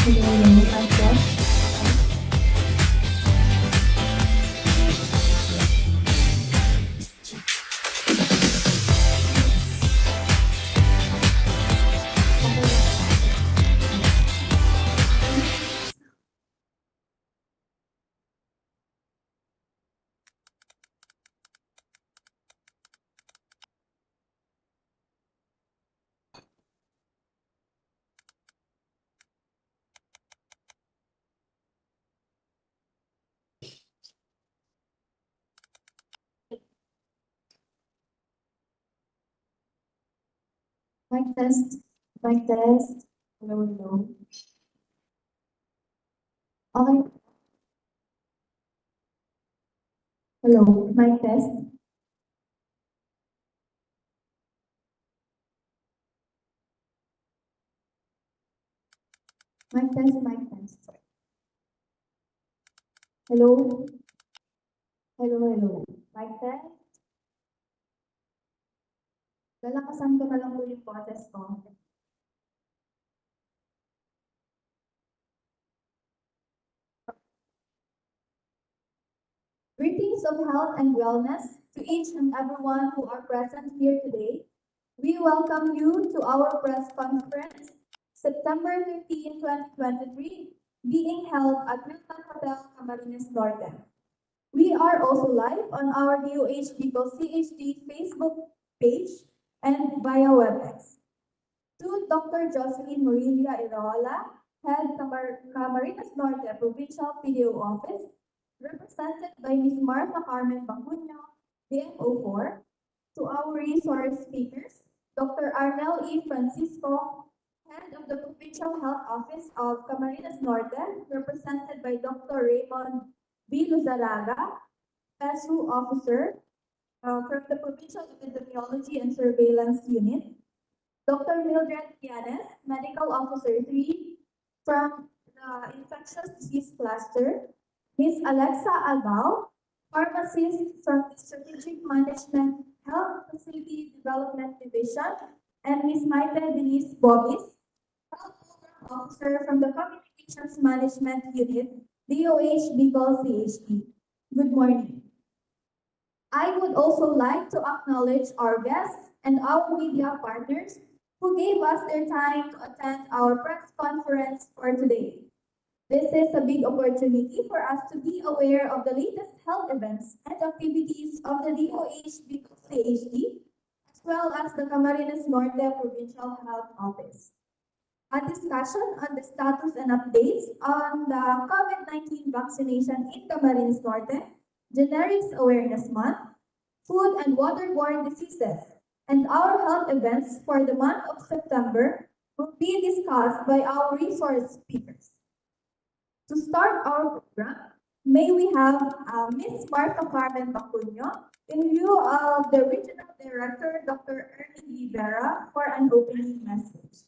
Hello, mic test. Mic test. Mic test. Hello, hello. Okay. Hello, mic test. Mic test, mic test. Hello. Hello, hello. Mic test. Lalakasan ko na lang po yung boses ko. Greetings of health and wellness to each and everyone who are present here today. We welcome you to our press conference, September 13, 2023, being held at Hilton Hotel Camarines Norte. We are also live on our DOH Bicol CHD Facebook page and via WebEx. To Dr. Jocelyn Morilia Iraola, Head Camarines Norte Provincial PDO Office, represented by Ms. Martha Carmen Bacuño, DFO4, to our resource speakers, Dr. Arnel E. Francisco, Head of the Provincial Health Office of Camarines Norte, represented by Dr. Raymond B. Luzaraga, SU Officer from the Provincial Epidemiology and Surveillance Unit, Dr. Mildred Pianes, Medical Officer 3 from the Infectious Disease Cluster, Ms. Alexa Albao, Pharmacist from the Strategic Management Health Facility Development Division, and Ms. Maite Denise Bobis, Health Program Officer from the Communications Management Unit, DOH Bicol CHD. Good morning. I would also like to acknowledge our guests and our media partners who gave us their time to attend our press conference for today. This is a big opportunity for us to be aware of the latest health events and activities of the DOH Bicol CHD, as well as the Camarines Norte Provincial Health Office. A discussion on the status and updates on the COVID-19 vaccination in Camarines Norte, Generics Awareness Month, Food and Waterborne Diseases, and our health events for the month of September will be discussed by our resource speakers. To start our program, may we have Ms. Martha Carmen Bacuño in view of the Regional Director, Dr. Ernie Rivera, for an opening message.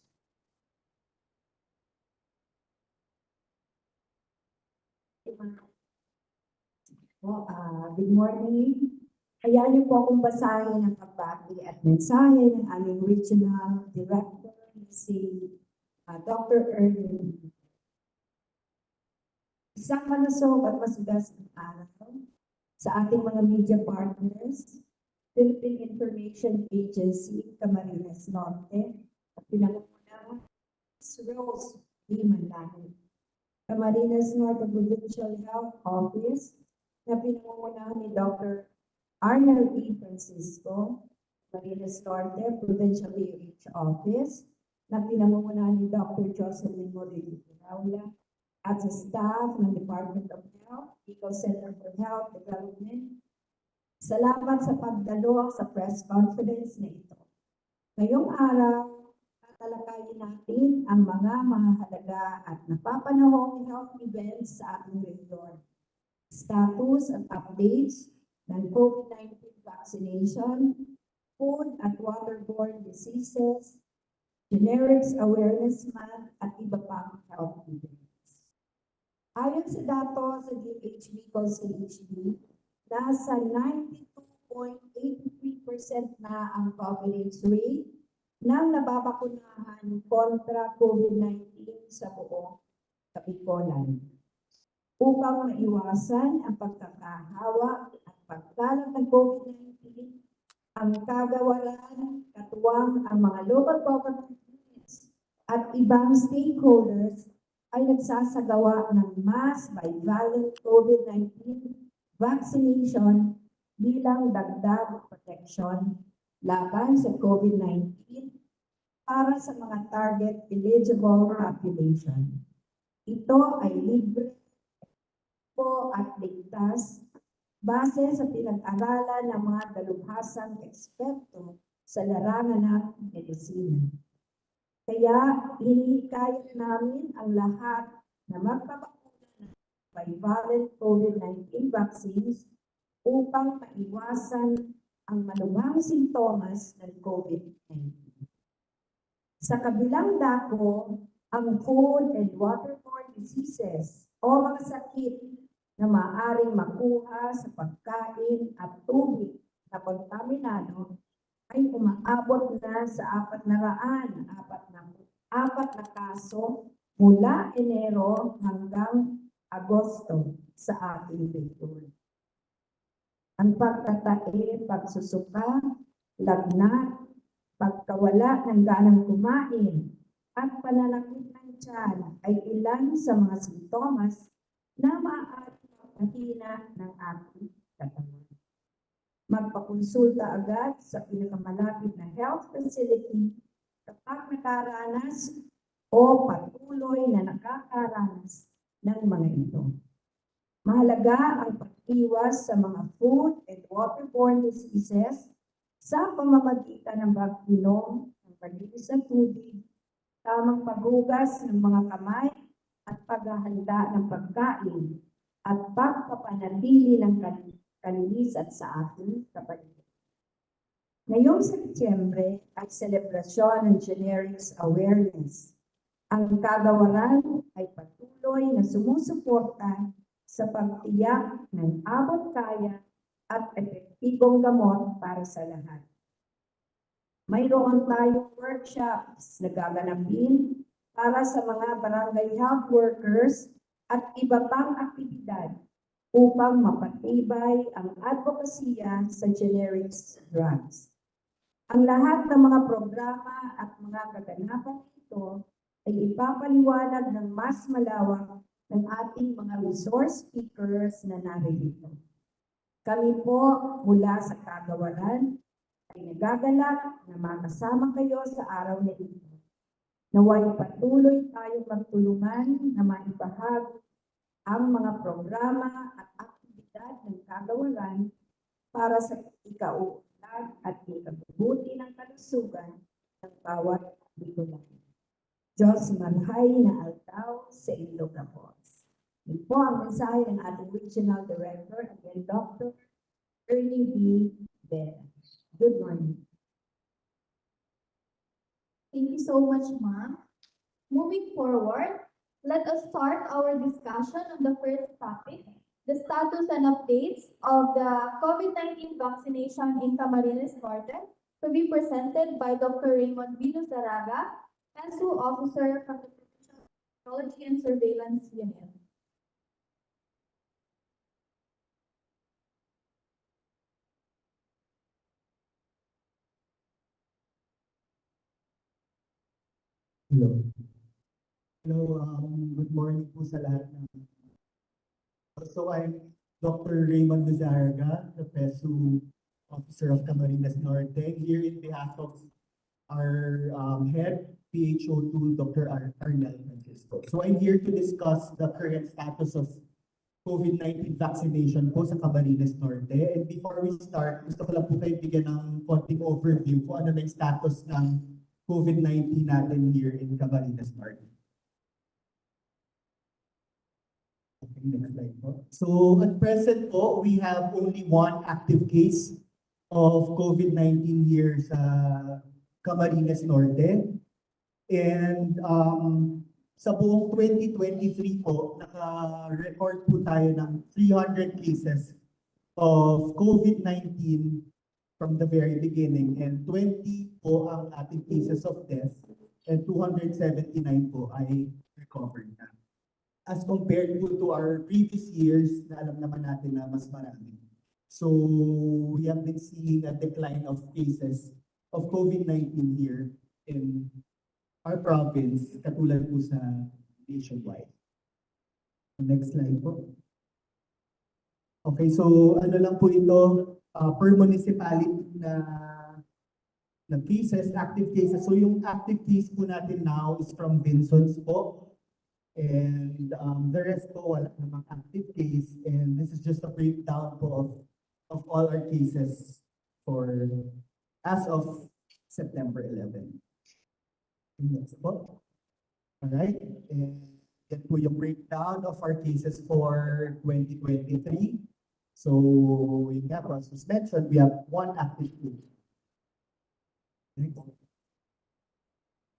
Good morning. Hayaan niyo po akong basahin ang pagbati at mensahe ng aming Regional Director, si Dr. Erwin. Isang malusog at masigas ng araw sa ating mga media partners, Philippine Information Agency, Camarines Norte, at pinangungunahan si Rose D. Manlahi. Camarines Norte Provincial Health Office, na pinangungunahan ni Dr. Arnel E. Francisco, Camarines Norte Provincial DOH Office, na pinangungunahan ni Dr. Jocelyn Morilia at sa staff ng Department of Health, Bicol Center for Health Development. Salamat sa pagdalo sa press conference na ito. Ngayong araw, tatalakayin natin ang mga mahalaga at napapanahong health events sa ating rehiyon. Status at updates ng COVID-19 vaccination, food at waterborne diseases, Generics Awareness Month, at iba pang health events. Ayon sa datos sa DOH Bicol CHD, nasa 92.83% na ang coverage rate ng nababakunahan kontra COVID-19 sa buong Kapikolan upang maiwasan ang pagkakahawa at pagkalat ng COVID-19. Ang kagawaran, katuwang ang mga local government units at ibang stakeholders ay nagsasagawa ng mass bivalent COVID-19 vaccination bilang dagdag protection laban sa COVID-19 para sa mga target eligible population. Ito ay libre po at ligtas base sa pinag-aralan ng mga dalubhasang eksperto sa larangan ng medisina. Kaya hinihikayat namin ang lahat na magpapakuna ng bivalent COVID-19 vaccines upang maiwasan ang malubhang sintomas ng COVID-19. Sa kabilang dako, ang food and waterborne diseases o mga sakit na maaaring makuha sa pagkain at tubig na kontaminado ay umaabot na sa 404 na kaso mula Enero hanggang Agosto sa ating rehiyon. Ang pagtatae, pagsusuka, lagnat, pagkawala ng ganang kumain, at pananakit ng tiyan ay ilan sa mga sintomas na maaaring magpahina ng ating katawan. Magpakonsulta agad sa pinakamalapit na health facility kapag nakaranas o patuloy na nakakaranas ng mga ito. Mahalaga ang pag-iwas sa mga food and waterborne diseases sa pamamagitan ng pag-inom ng palinis ng tubig, tamang paghugas ng mga kamay at paghahanda ng pagkain at pagpapanatili ng kalinisan sa ating kapaligiran. Ngayong Setyembre ay selebrasyon ng Generics Awareness. Ang kagawaran ay patuloy na sumusuporta sa pagtiyak ng abot kaya at epektibong gamot para sa lahat. Mayroon tayong workshops na gaganapin para sa mga barangay health workers at iba pang aktibidad upang mapatibay ang advokasya sa generics drugs. Ang lahat ng mga programa at mga kaganapan nito ay ipapaliwanag ng mas malawak ng ating mga resource speakers na naririto. Kami po mula sa kagawaran ay nagagalak na makasama kayo sa araw na ito. Naway patuloy tayong magtulungan na maibahagi ang mga programa at aktibidad ng kagawaran para sa ikauunlad at ikabubuti ng kalusugan ng bawat Bicolano. Diyos malhay na altaw sa inyong kapos. Ito po ang mensahe ng ating Regional Director, again, Dr. Ernie B. Vera. Good morning. Thank you so much, ma'am. Moving forward, let us start our discussion on the first topic, the status and updates of the COVID-19 vaccination in Camarines Norte, to be presented by Dr. Raymond Vino Zaraga, PESU Officer from the Provincial Technology and Surveillance Unit. Hello. Hello, good morning po sa lahat. So I'm Dr. Raymond Lizarga, the PESU Officer of Camarines Norte, here in behalf of our head, PHO2, Dr. Arnel Francisco. So I'm here to discuss the current status of COVID-19 vaccination po sa Camarines Norte. And before we start, gusto ko lang po kayo bigyan ng konting overview kung ano na yung status ng COVID-19 natin here in Camarines Norte. Okay, next slide po. So at present po, we have only one active case of COVID-19 here sa Camarines Norte. And sa buong 2023 po, naka-record po tayo ng 300 cases of COVID-19 from the very beginning, and 20 po ang ating cases of death, and 279 po ay recovered na. as compared to our previous years na alam naman natin na mas marami. So we have been seeing a decline of cases of COVID-19 here in our province, katulad po sa nationwide. Next slide po. Okay, so ano lang po ito, per municipality na cases, active cases. So yung active case po natin now is from Vinsons po. And the rest po wala namang active case. And this is just a breakdown po of all our cases for as of September 11. Yes po. Alright. And yan po yung breakdown of our cases for 2023. So, yun nga po, as was mentioned, we have one active case.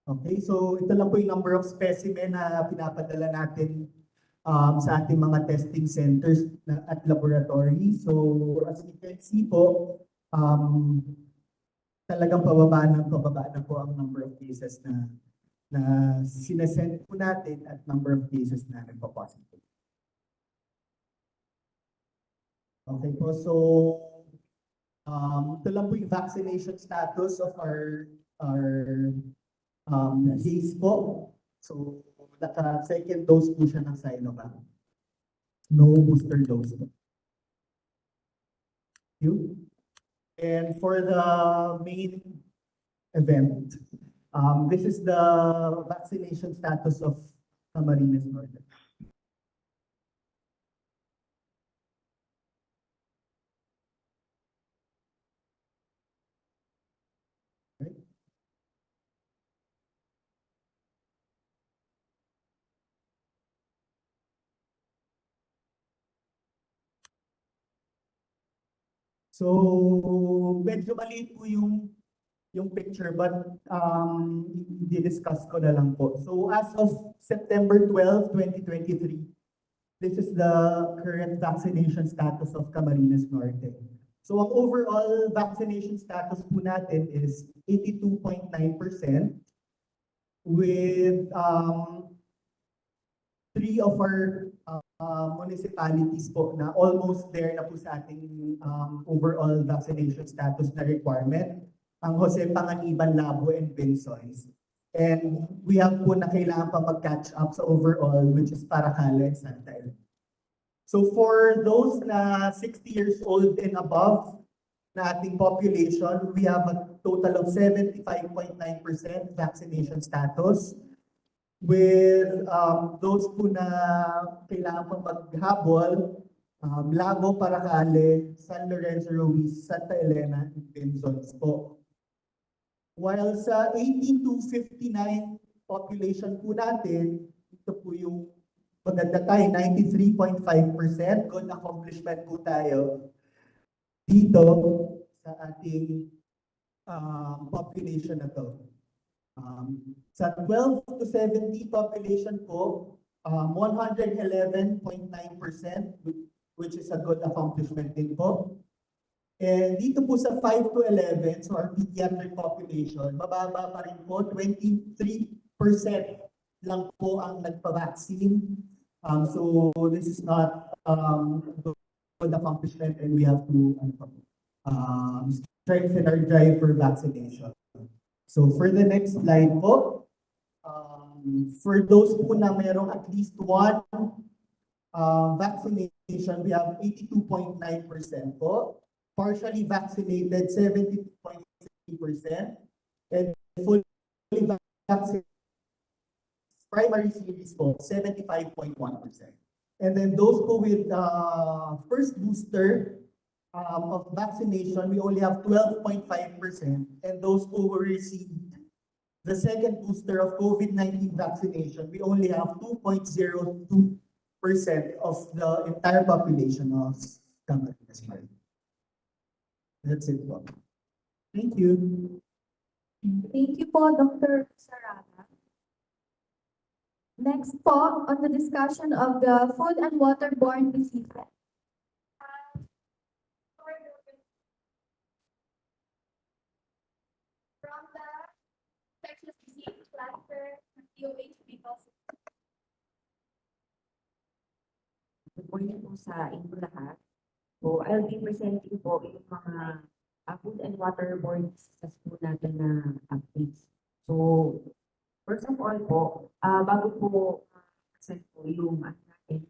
Okay, so ito lang po yung number of specimen na pinapadala natin sa ating mga testing centers at laboratory. So, as you can see po, talagang pababa na po ang number of cases na sinesend po natin at number of cases na nagpa-positive. Okay po, so ito lang po yung vaccination status of our case po. So, second dose po siya ng Sinovac. No booster dose po. Thank you. And for the main event, this is the vaccination status of Camarines Norte. Right. So, medyo maliit po yung picture, but i-discuss ko na lang po. So, as of September 12, 2023, this is the current vaccination status of Camarines Norte. So, ang overall vaccination status po natin is 82.9% with 3 of our municipalities po na almost there na po sa ating overall vaccination status na requirement. Ang Jose Panganiban, Labo, and Vinsons. And we have po na kailangan pa mag-catch up sa overall, which is Paracala and Santa Elena. So for those na 60 years old and above na ating population, we have a total of 75.9% vaccination status. With those po na kailangan pa maghabol, Labo, Paracale, San Lorenzo, Ruiz, Santa Elena, and Vinsons po. While sa 18 to 59 population po natin, ito po yung maganda tayo, 93.5%. Good accomplishment po tayo dito sa ating population na to. Sa 12 to 70 population po, 111.9%, which is a good accomplishment din po. And dito po sa 5 to 11, so our pediatric population, mababa pa rin po, 23% lang po ang nagpa-vaccine. So this is not good accomplishment, and we have to strengthen our drive for vaccination. So for the next slide po, for those po na mayroong at least one vaccination, we have 82.9% po. Partially vaccinated, 72.3%, and fully vaccinated, primary series po, 75.1%. And then those po with first booster of vaccination, we only have 12.5%, and those who received the second booster of COVID-19 vaccination, we only have 2.02% of the entire population of Camarines Norte. That's it po. Thank you. Thank you po, Dr. Sarada. Next po, on the discussion of the food and waterborne diseases. From the infectious disease cluster, DOH because morning po sa inyo lahat. So, I'll be presenting po yung mga food and waterborne diseases po natin na updates. So, first of all po, bago po present po yung natin,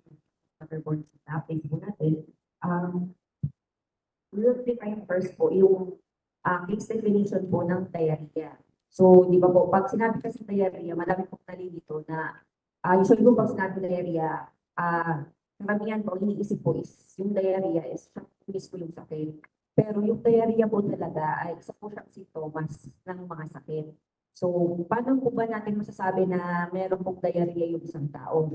waterborne disease updates po natin, we'll define first po yung case definition po ng diarrhea. So, di ba po, pag sinabi kasi diarrhea, madami pong nalilito na usually po pag sinabi diarrhea, karamihan po, iniisip po is yung diarrhea is mismo yung sakit. Pero yung diarrhea po talaga ay isa po siyang sintomas ng mga sakit. So, paano po ba natin masasabi na meron pong diarrhea yung isang tao?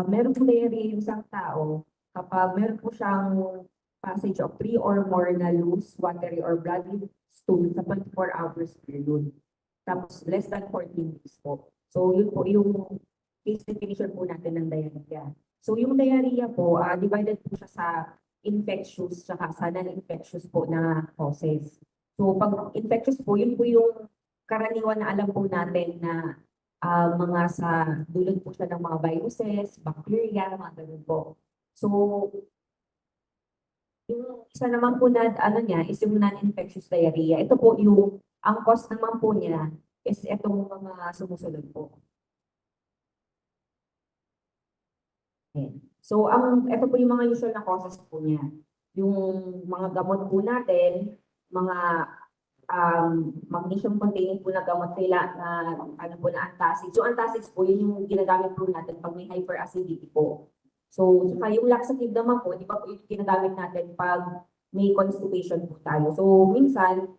Meron pong diarrhea yung isang tao kapag meron po siyang passage of 3 or more na loose, watery or bloody stool sa 24 hours period. Tapos less than 14 days po. So, yun po yung case definition po natin ng diarrhea. So, yung diarrhea po, divided po siya sa infectious saka sa non-infectious po na causes. So, pag infectious po, yun po yung karaniwan na alam po natin na mga sa dulot po siya ng mga viruses, bacteria, mga ganun po. So, yung isa naman po na ano niya is yung non-infectious diarrhea. Ito po yung, ang cause naman po niya is itong mga sumusunod po. Okay. So, ito po yung mga usual na causes po niya. Yung mga gamot po natin, mga magnesium containing po na gamot nila na ano po na antacids. Yung antacids po, yun yung ginagamit po natin pag may hyperacidity po. So, saka yung laxative naman po, di ba po yung ginagamit natin pag may constipation po tayo. So, minsan,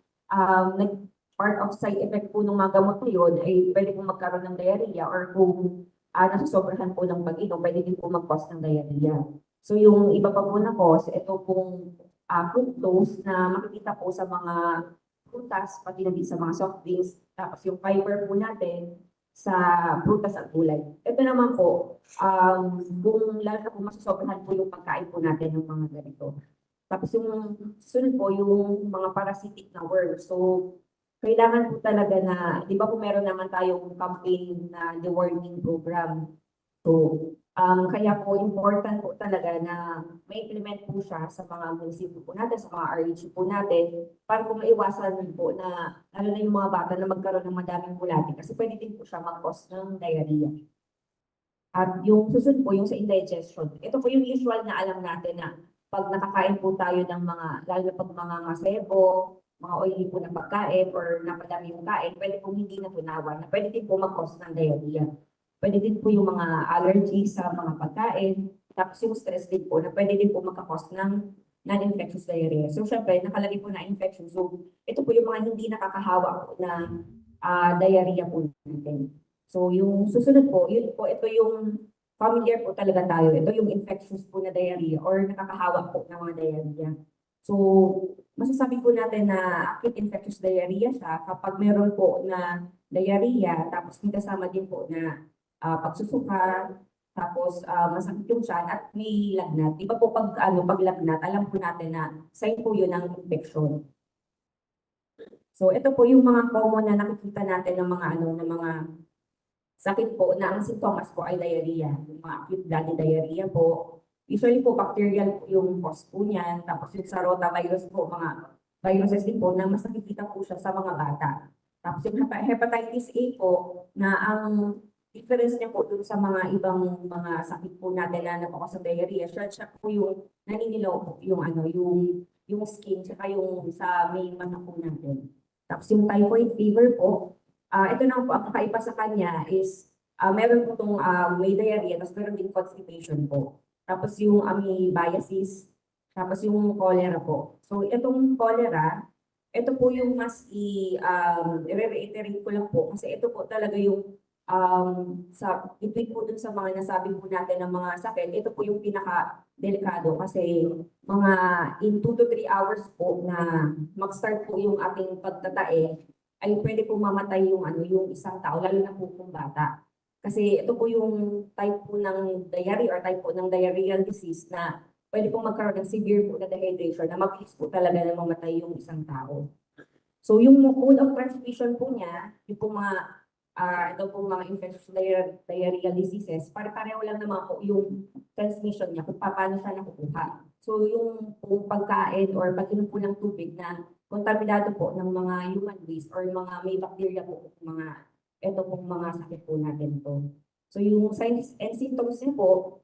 part of side effect po ng mga gamot na yun ay pwede pong magkaroon ng diarrhea or kung nasasobrahan po ng pag-inom, pwede din po mag-cause ng diarrhea. So, yung iba pa po na cause, ito pong fructose na makikita po sa mga prutas, pati na din sa mga soft drinks, tapos yung fiber po natin sa prutas at gulay. Ito naman po, kung lalo na po masasobrahan po yung pagkain po natin ng mga ganito. Tapos yung sunod po, yung mga parasitic na worms. So, kailangan po talaga na, di ba po meron naman tayong campaign na deworming program. So, kaya po important po talaga na may implement po siya sa mga munisipyo po natin, sa mga RH po natin, para po maiwasan po na, lalo na yung mga bata na magkaroon ng madaming bulati kasi pwede din po siya mag-cause ng diarrhea. At yung susunod po, yung sa indigestion. Ito po yung usual na alam natin na pag nakakain po tayo ng mga, lalo na pag mga ngasebo, mga oily po na pagkain or napadami yung kain, pwede pong hindi natunawan na pwede din po mag-cause ng diarrhea. Pwede din po yung mga allergies sa mga pagkain, tapos yung stress din po na pwede din po magka-cause ng non-infectious diarrhea. So, syempre, nakalagay po na infectious. So, ito po yung mga hindi nakakahawa po na diarrhea po natin. So, yung susunod po, yun po, ito yung familiar po talaga tayo. Ito yung infectious po na diarrhea or nakakahawa po ng mga diarrhea. So, masasabi po natin na acute infectious diarrhea siya kapag meron po na diarrhea, tapos may kasama din po na pagsusuka, tapos masakit yung tiyan at may lagnat. Di ba po pag lagnat, alam po natin na sign po yun ng infection. So, ito po yung mga common na nakikita natin ng mga ng mga sakit po na ang sintomas po ay diarrhea. Yung mga acute bloody diarrhea po. Usually po bacterial po yung cause po niyan. Tapos yung sa rotavirus po, mga viruses din po na mas nakikita po siya sa mga bata. Tapos yung hepatitis A po na ang difference niya po dun sa mga ibang mga sakit po natin na napakos sa diarrhea. Siya po yung naninilaw po yung yung skin tsaka yung sa may mata po natin. Tapos yung typhoid fever po, ito na po, ang kakaiba sa kanya is meron po itong may diarrhea, tapos meron din constipation po. Tapos yung amoebiasis, tapos yung cholera po. So itong cholera, ito po yung mas i-reiterate ko lang po kasi ito po talaga yung between po dun sa mga nasabi po natin ng mga sakit, ito po yung pinaka-delikado kasi mga in 2 to 3 hours po na mag-start po yung ating pagtatae, ay pwede po mamatay yung yung isang tao, lalo na po kung bata. Kasi ito po yung type po ng diarrhea or type po ng diarrheal disease na pwede po magkaroon ng severe po na dehydration na mabilis po talaga na mamatay yung isang tao. So yung mode of transmission po niya, yung po mga ito pong mga infectious diarrheal diseases, pare-pareho lang naman po yung transmission niya kung paano siya nakukuha. So yung pong pagkain or pag-inom po ng tubig na kontaminado po ng mga human waste or mga may bacteria po, ito pong mga sakit po natin to. So yung signs and symptoms niya po,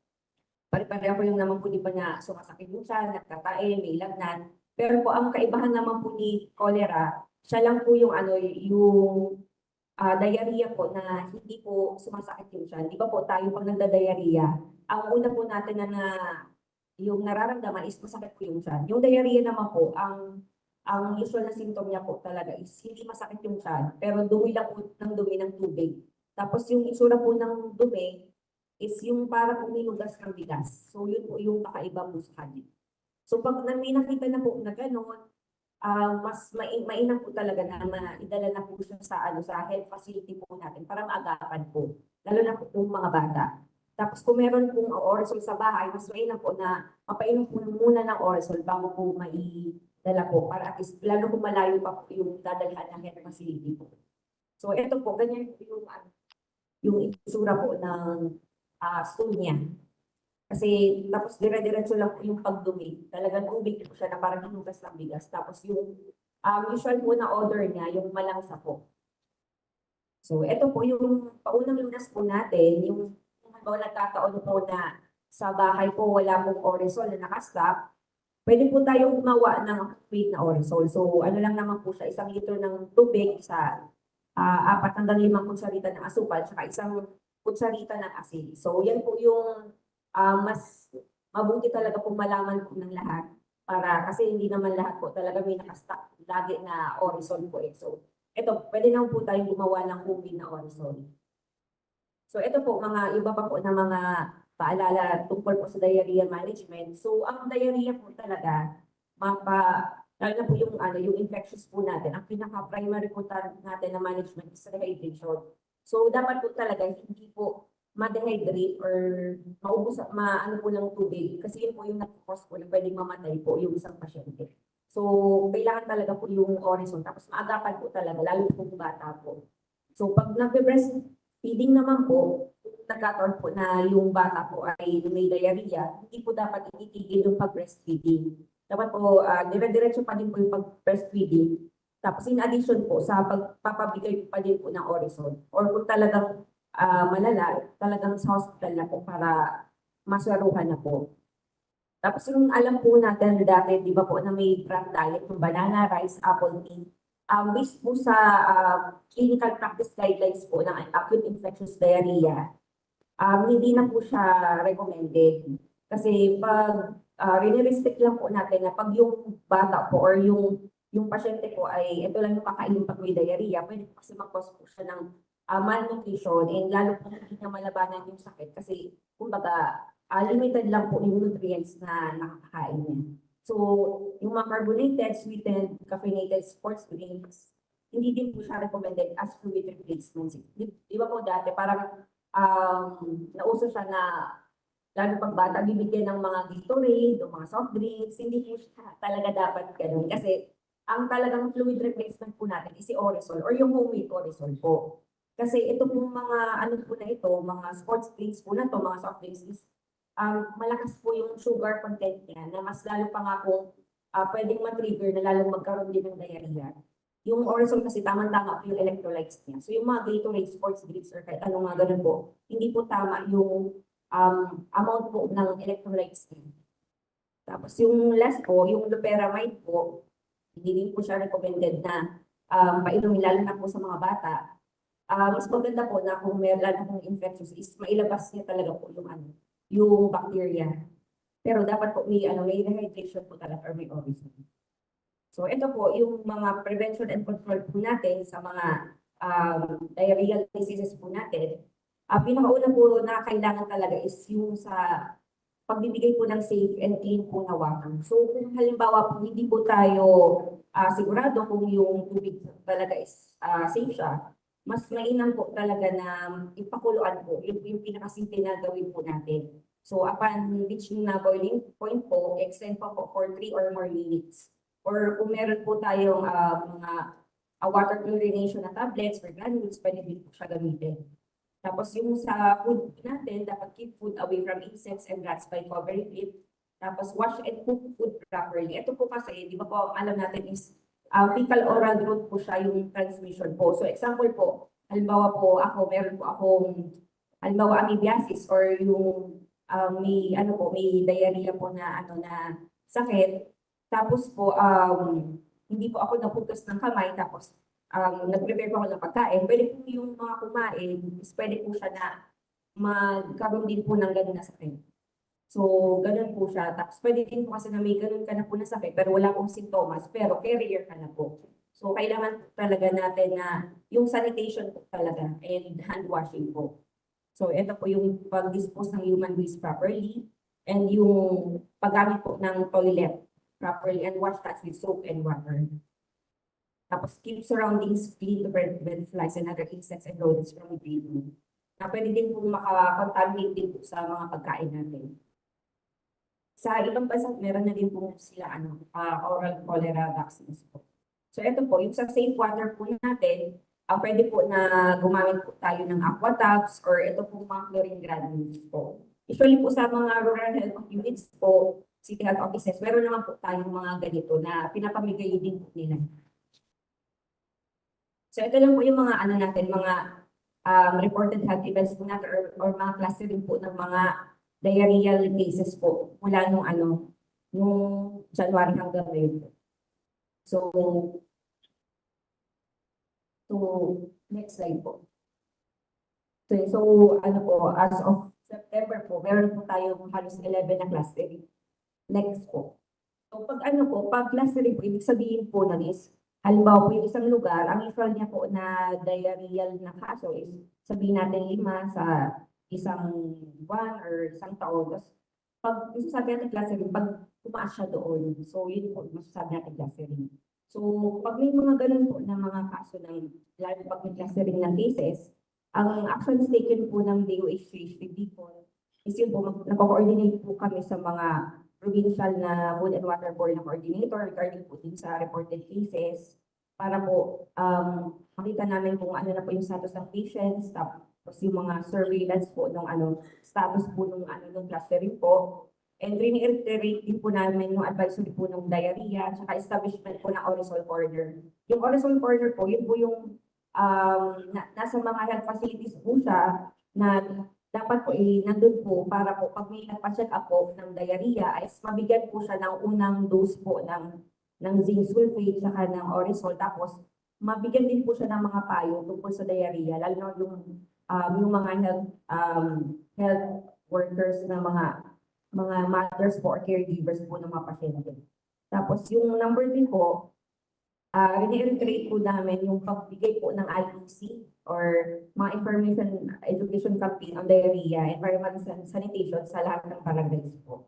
pare-pareho lang naman po di ba na sumasakit yung siya, nagkakain, may lagnat. Pero po ang kaibahan naman po ni cholera, siya lang po yung yung diarrhea po na hindi po sumasakit yung tiyan. Di ba po tayo pag nagda-diarrhea, ang una po natin yung nararamdaman is masakit po yung tiyan. Yung diarrhea naman po, ang usual na symptom niya po talaga is hindi masakit yung tiyan, pero dumi lang po ng dumi ng tubig. Tapos yung itsura po ng dumi is yung para po nilugas ng bigas. So yun po yung kakaiba po sa kanya. So pag may nakita na po na gano'n, mas mainam po talaga na maidala na po siya sa health facility po natin para maagapan po, lalo na po yung mga bata. Tapos kung meron pong orisol sa bahay, mas mainam po na mapainom po muna ng orisol bago po maidala po para at least lalo kung malayo pa po yung dadalhan ng health facility po. So ito po, ganyan po yung itsura po ng stool niya. Kasi tapos dire-diretso lang po yung pagdumi. Talagang tubig po siya na parang hinugas ng bigas. Tapos yung usual po na odor niya, yung malangsa po. So ito po yung paunang lunas po natin, yung halimbawa nagkataon po na sa bahay po wala pong orisol na nakastock, pwede po tayong gumawa ng activate na orisol. So ano lang naman po siya, 1 litro ng tubig sa 4 hanggang 5 kutsarita ng asukal, saka 1 kutsarita ng asin. So yan po yung mas mabuti talaga kung malaman po ng lahat para kasi hindi naman lahat po talaga may nakastock lagi na orisol po eh. So ito, pwede naman po tayong gumawa ng homemade na orisol. So ito po mga iba pa po na mga paalala tungkol po sa diarrhea management. So ang diarrhea po talaga, lalo na po yung infectious po natin, ang pinaka-primary po natin na management is rehydration. So dapat po talaga hindi po ma-dehydrate or maubos maano po ng tubig kasi yun po yung nag-cause po na pwedeng mamatay po yung isang pasyente. So kailangan talaga po yung orisol tapos maagapan po talaga lalo kung bata po. So pag nagbe-breastfeeding naman po, nagkataon po na yung bata po ay may diarrhea, hindi po dapat itigil yung pag-breastfeeding. Dapat po dire-diretso pa din po yung pag-breastfeeding. Tapos in addition po sa pagpapabigay pa din po ng orisol or kung talagang malala, talagang sa hospital na po para maswaruhan na po. Tapos yung alam po natin dati, di ba po na may bran diet, yung banana, rice, apple, tea. Based po sa clinical practice guidelines po ng acute infectious diarrhea, hindi na po siya recommended. Kasi pag rini-restrict lang po natin na pag yung bata po or yung pasyente po ay ito lang yung kakainin pag may diarrhea, pwede po kasi mag-cause po siya ng malnutrition and lalo po hindi niya malabanan yung sakit kasi kumbaga limited lang po yung nutrients na nakakain niya. So, yung mga carbonated, sweetened, caffeinated sports drinks, hindi din po siya recommended as fluid replacement. Di ba po dati parang nauso siya na lalo pag bata bibigyan ng mga Gatorade o mga soft drinks, hindi po siya talaga dapat ganun. Kasi ang talagang fluid replacement po natin is si orisol or yung homemade orisol po. Kasi ito pong mga ano po na ito, mga sports drinks po na to, mga soft drinks is malakas po yung sugar content niya na mas lalo pa nga po pwedeng ma-trigger na lalong magkaroon din ng diarrhea. Yung orisol kasi tamang-tama po yung electrolytes niya. So yung mga Gatorade sports drinks or kahit anong mga ganun po, hindi po tama yung amount po ng electrolytes niya. Tapos yung last po, yung loperamide po, hindi din po siya recommended na painumin lalo na po sa mga bata. Mas maganda po na kung meron lalo kung infectious is mailabas niya talaga po yung bacteria. Pero dapat po may rehydration po talaga or may orisol. So ito po yung mga prevention and control po natin sa mga diarrheal diseases po natin. Pinakauna po na kailangan talaga is yung sa pagbibigay po ng safe and clean po na water. So kung halimbawa po hindi po tayo sigurado kung yung tubig talaga is safe siya, mas mainam po talaga na ipakuluan po yung pinakasimple na gawin po natin. So upon reaching na boiling point po, extend po for 3 or more minutes. Or kung meron po tayong mga water chlorination na tablets or granules, pwede din po siya gamitin. Tapos yung sa food natin, dapat keep food away from insects and rats by covering it. Tapos wash and cook food properly. Ito po kasi, di ba po, alam natin is fecal oral route po siya yung transmission po. So example po, halimbawa po ako, meron po akong halimbawa amoebiasis or yung may diarrhea po na sakit. Tapos po hindi po ako naputos ng kamay, tapos nag-prepare po ako ng pagkain. Pwede po yung mga kumain, is pwede po siya na magkaroon din po ng ganun na sakit. So, ganun po siya. Tapos pwede din po kasi na may ganun ka na po na sakit, pero wala pong sintomas, pero carrier ka na po. So, kailangan po talaga natin na yung sanitation po talaga and hand washing po. So, ito po yung pag-dispose ng human waste properly and yung paggamit po ng toilet properly and wash that with soap and water. Tapos, keep surroundings clean to prevent flies and other insects and rodents from breeding. Na pwede din po makakontaminate din po sa mga pagkain natin. Sa ibang bansa, meron na din po sila oral cholera vaccines po. So, ito po, yung sa safe water po natin, pwede po na gumamit po tayo ng aqua tabs or ito po mga chlorine granules po. Usually po sa mga rural health units po, city health offices, meron naman po tayong mga ganito na pinapamigay din po nila. So ito lang po yung mga natin, mga reported health events po natin or mga clustering po ng mga diarrheal cases po mula nung January hanggang ngayon po. So next slide po. So as of September po, meron po tayong halos 11 na clustering. Next po. So pag clustering po, ibig sabihin po na is, halimbawa po yung isang lugar, ang usual niya po na diarrheal na kaso is sabihin natin 5 sa isang buwan or isang taon. Tapos pag masasabi natin clustering, pag tumaas siya doon, so yun po masasabi natin clustering. So pag may mga ganun po na mga kaso ng, lalo pag may clustering ng cases, ang actions taken po ng DOH Bicol is yun po, nag-coordinate po kami sa mga provincial na food and water board na coordinator regarding po din sa reported cases para po makita namin kung ano na po yung status ng patients, tapos yung mga surveillance po ng status po ng clustering po. And reiterate din po namin yung advisory po ng diarrhea at saka establishment po ng Orisol Corner. Yung Orisol Corner po, yun po yung nasa mga health facilities po siya na dapat po nandun po para po pag may nagpa-check up po ng diarrhea ay mabigyan po siya ng unang dose po ng zinc sulfate saka ng Orisol, tapos mabigyan din po siya ng mga payo tungkol sa diarrhea, lalo na yung mga health workers na mga mothers po or caregivers po ng mga pasyente. Tapos yung number 3 po, reiterate po namin yung pagbigay po ng IEC or mga information education campaign on diarrhea, environmental sanitation sa lahat ng barangays po.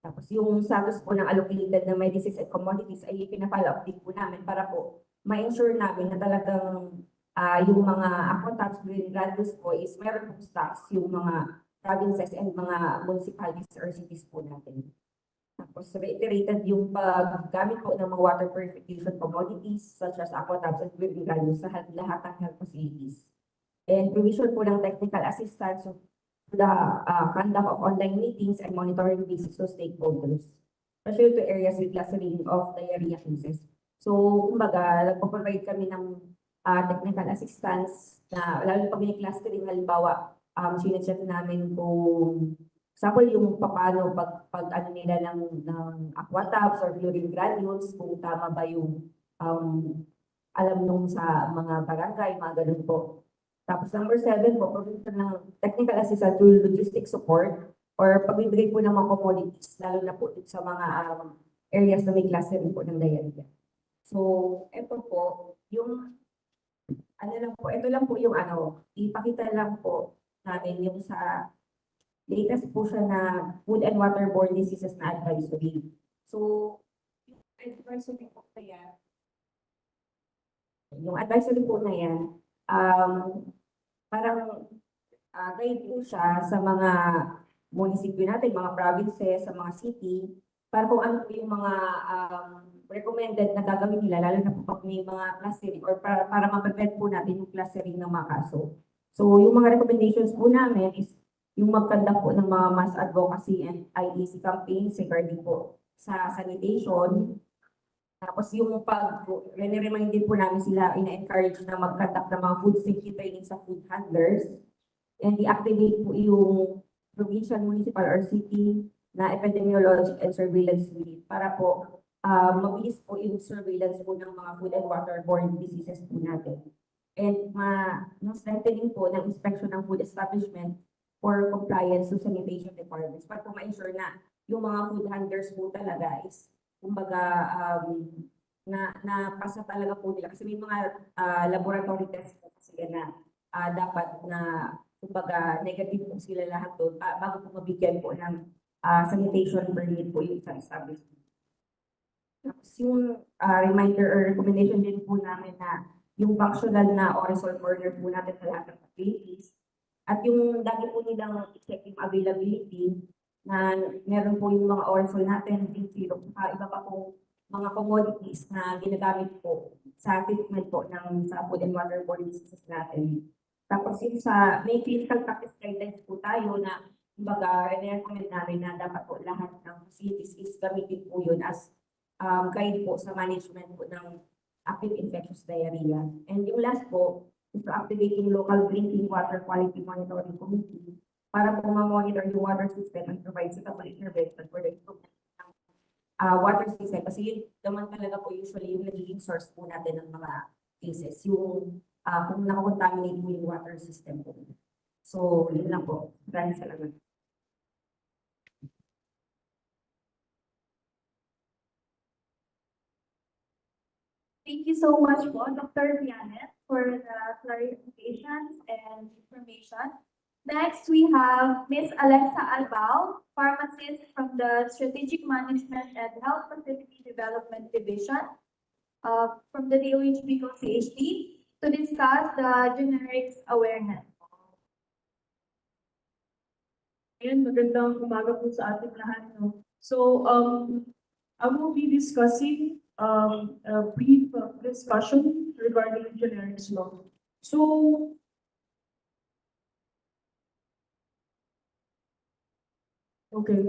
Tapos yung status po ng allocated na medicines and commodities ay pina-follow up din po namin para po ma-ensure namin na talagang yung mga aquatabs green granules po is meron po stocks yung mga provinces and mga municipalities or cities po natin. Tapos reiterated yung paggamit po ng mga water purification commodities such as aquatabs and green granules sa lahat ng health facilities. And provision po ng technical assistance to the conduct of online meetings and monitoring basis to stakeholders, especially to areas with clustering of diarrhea cases. So, kumbaga, nagpo-provide kami ng technical assistance na lalo pag may clustering, halimbawa, sinecheck namin kung example, yung paano pag nila ng aquatabs or chlorine granules, kung tama ba yung alam nung sa mga barangay, mga ganun po. Tapos number 7 po, provision ng technical assistance to logistic support or pagbibigay po ng mga commodities, lalo na po sa mga areas na may clustering po ng diarrhea. So, ito po, yung ito lang po yung ipakita lang po namin yung sa latest po siya na food and waterborne diseases na advisory. So, yung advisory po na yan, parang guide po siya sa mga munisipyo natin, mga provinces, sa mga city, para kung ano po yung mga recommended na gagawin nila, lalo na po pag may mga clustering or para ma-prevent po natin yung clustering ng mga kaso. So yung mga recommendations po namin is yung mag-conduct po ng mga mass advocacy and IEC campaigns regarding po sa sanitation. Tapos yung remind din po namin sila, ina-encourage na mag-conduct ng mga food safety training sa food handlers. And i-activate po yung provincial, municipal, or city na epidemiology and surveillance unit para po mabilis po yung surveillance po ng mga food and waterborne diseases po natin. And strengthening po ng inspection ng food establishment for compliance to sanitation requirements para po ma-ensure na yung mga food handlers po talaga is kumbaga pasa talaga po nila kasi may mga laboratory tests po kasi na dapat na kumbaga negative po sila lahat doon bago po mabigyan po ng sanitation permit po yung isang establishment. Tapos yung reminder or recommendation din po namin na yung functional na orisol border po natin sa lahat ng facilities at yung dati po nilang check yung availability na meron po yung mga orisol natin in zero iba pa po mga commodities na ginagamit po sa treatment po sa food and waterborne diseases natin. Tapos yung may clinical practice guidelines po tayo na kumbaga recommend namin na dapat po lahat ng facilities is gamitin po yun as guide po sa management po ng acute infectious diarrhea. And yung last po is to activate yung local drinking water quality monitoring committee para po ma-monitor yung water system and provide suitable intervention for the improvement ng water system. Kasi yun naman talaga po usually yung nagiging source po natin ng mga cases. Yung kung nakakontaminate po yung water system po. So, yun lang po. Maraming salamat. Thank you so much po, Dr. Vianet, for the clarifications and information. Next, we have Ms. Alexa Albao, pharmacist from the Strategic Management and Health Facility Development Division from the DOH Bicol CHD to discuss the generics awareness. Ayan, magandang umaga po sa ating lahat. No? So, I will be discussing a brief discussion regarding generics law. So, okay.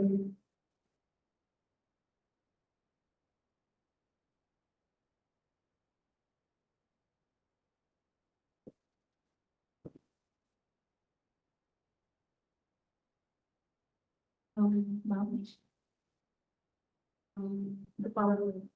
Ma'am. The PowerPoint.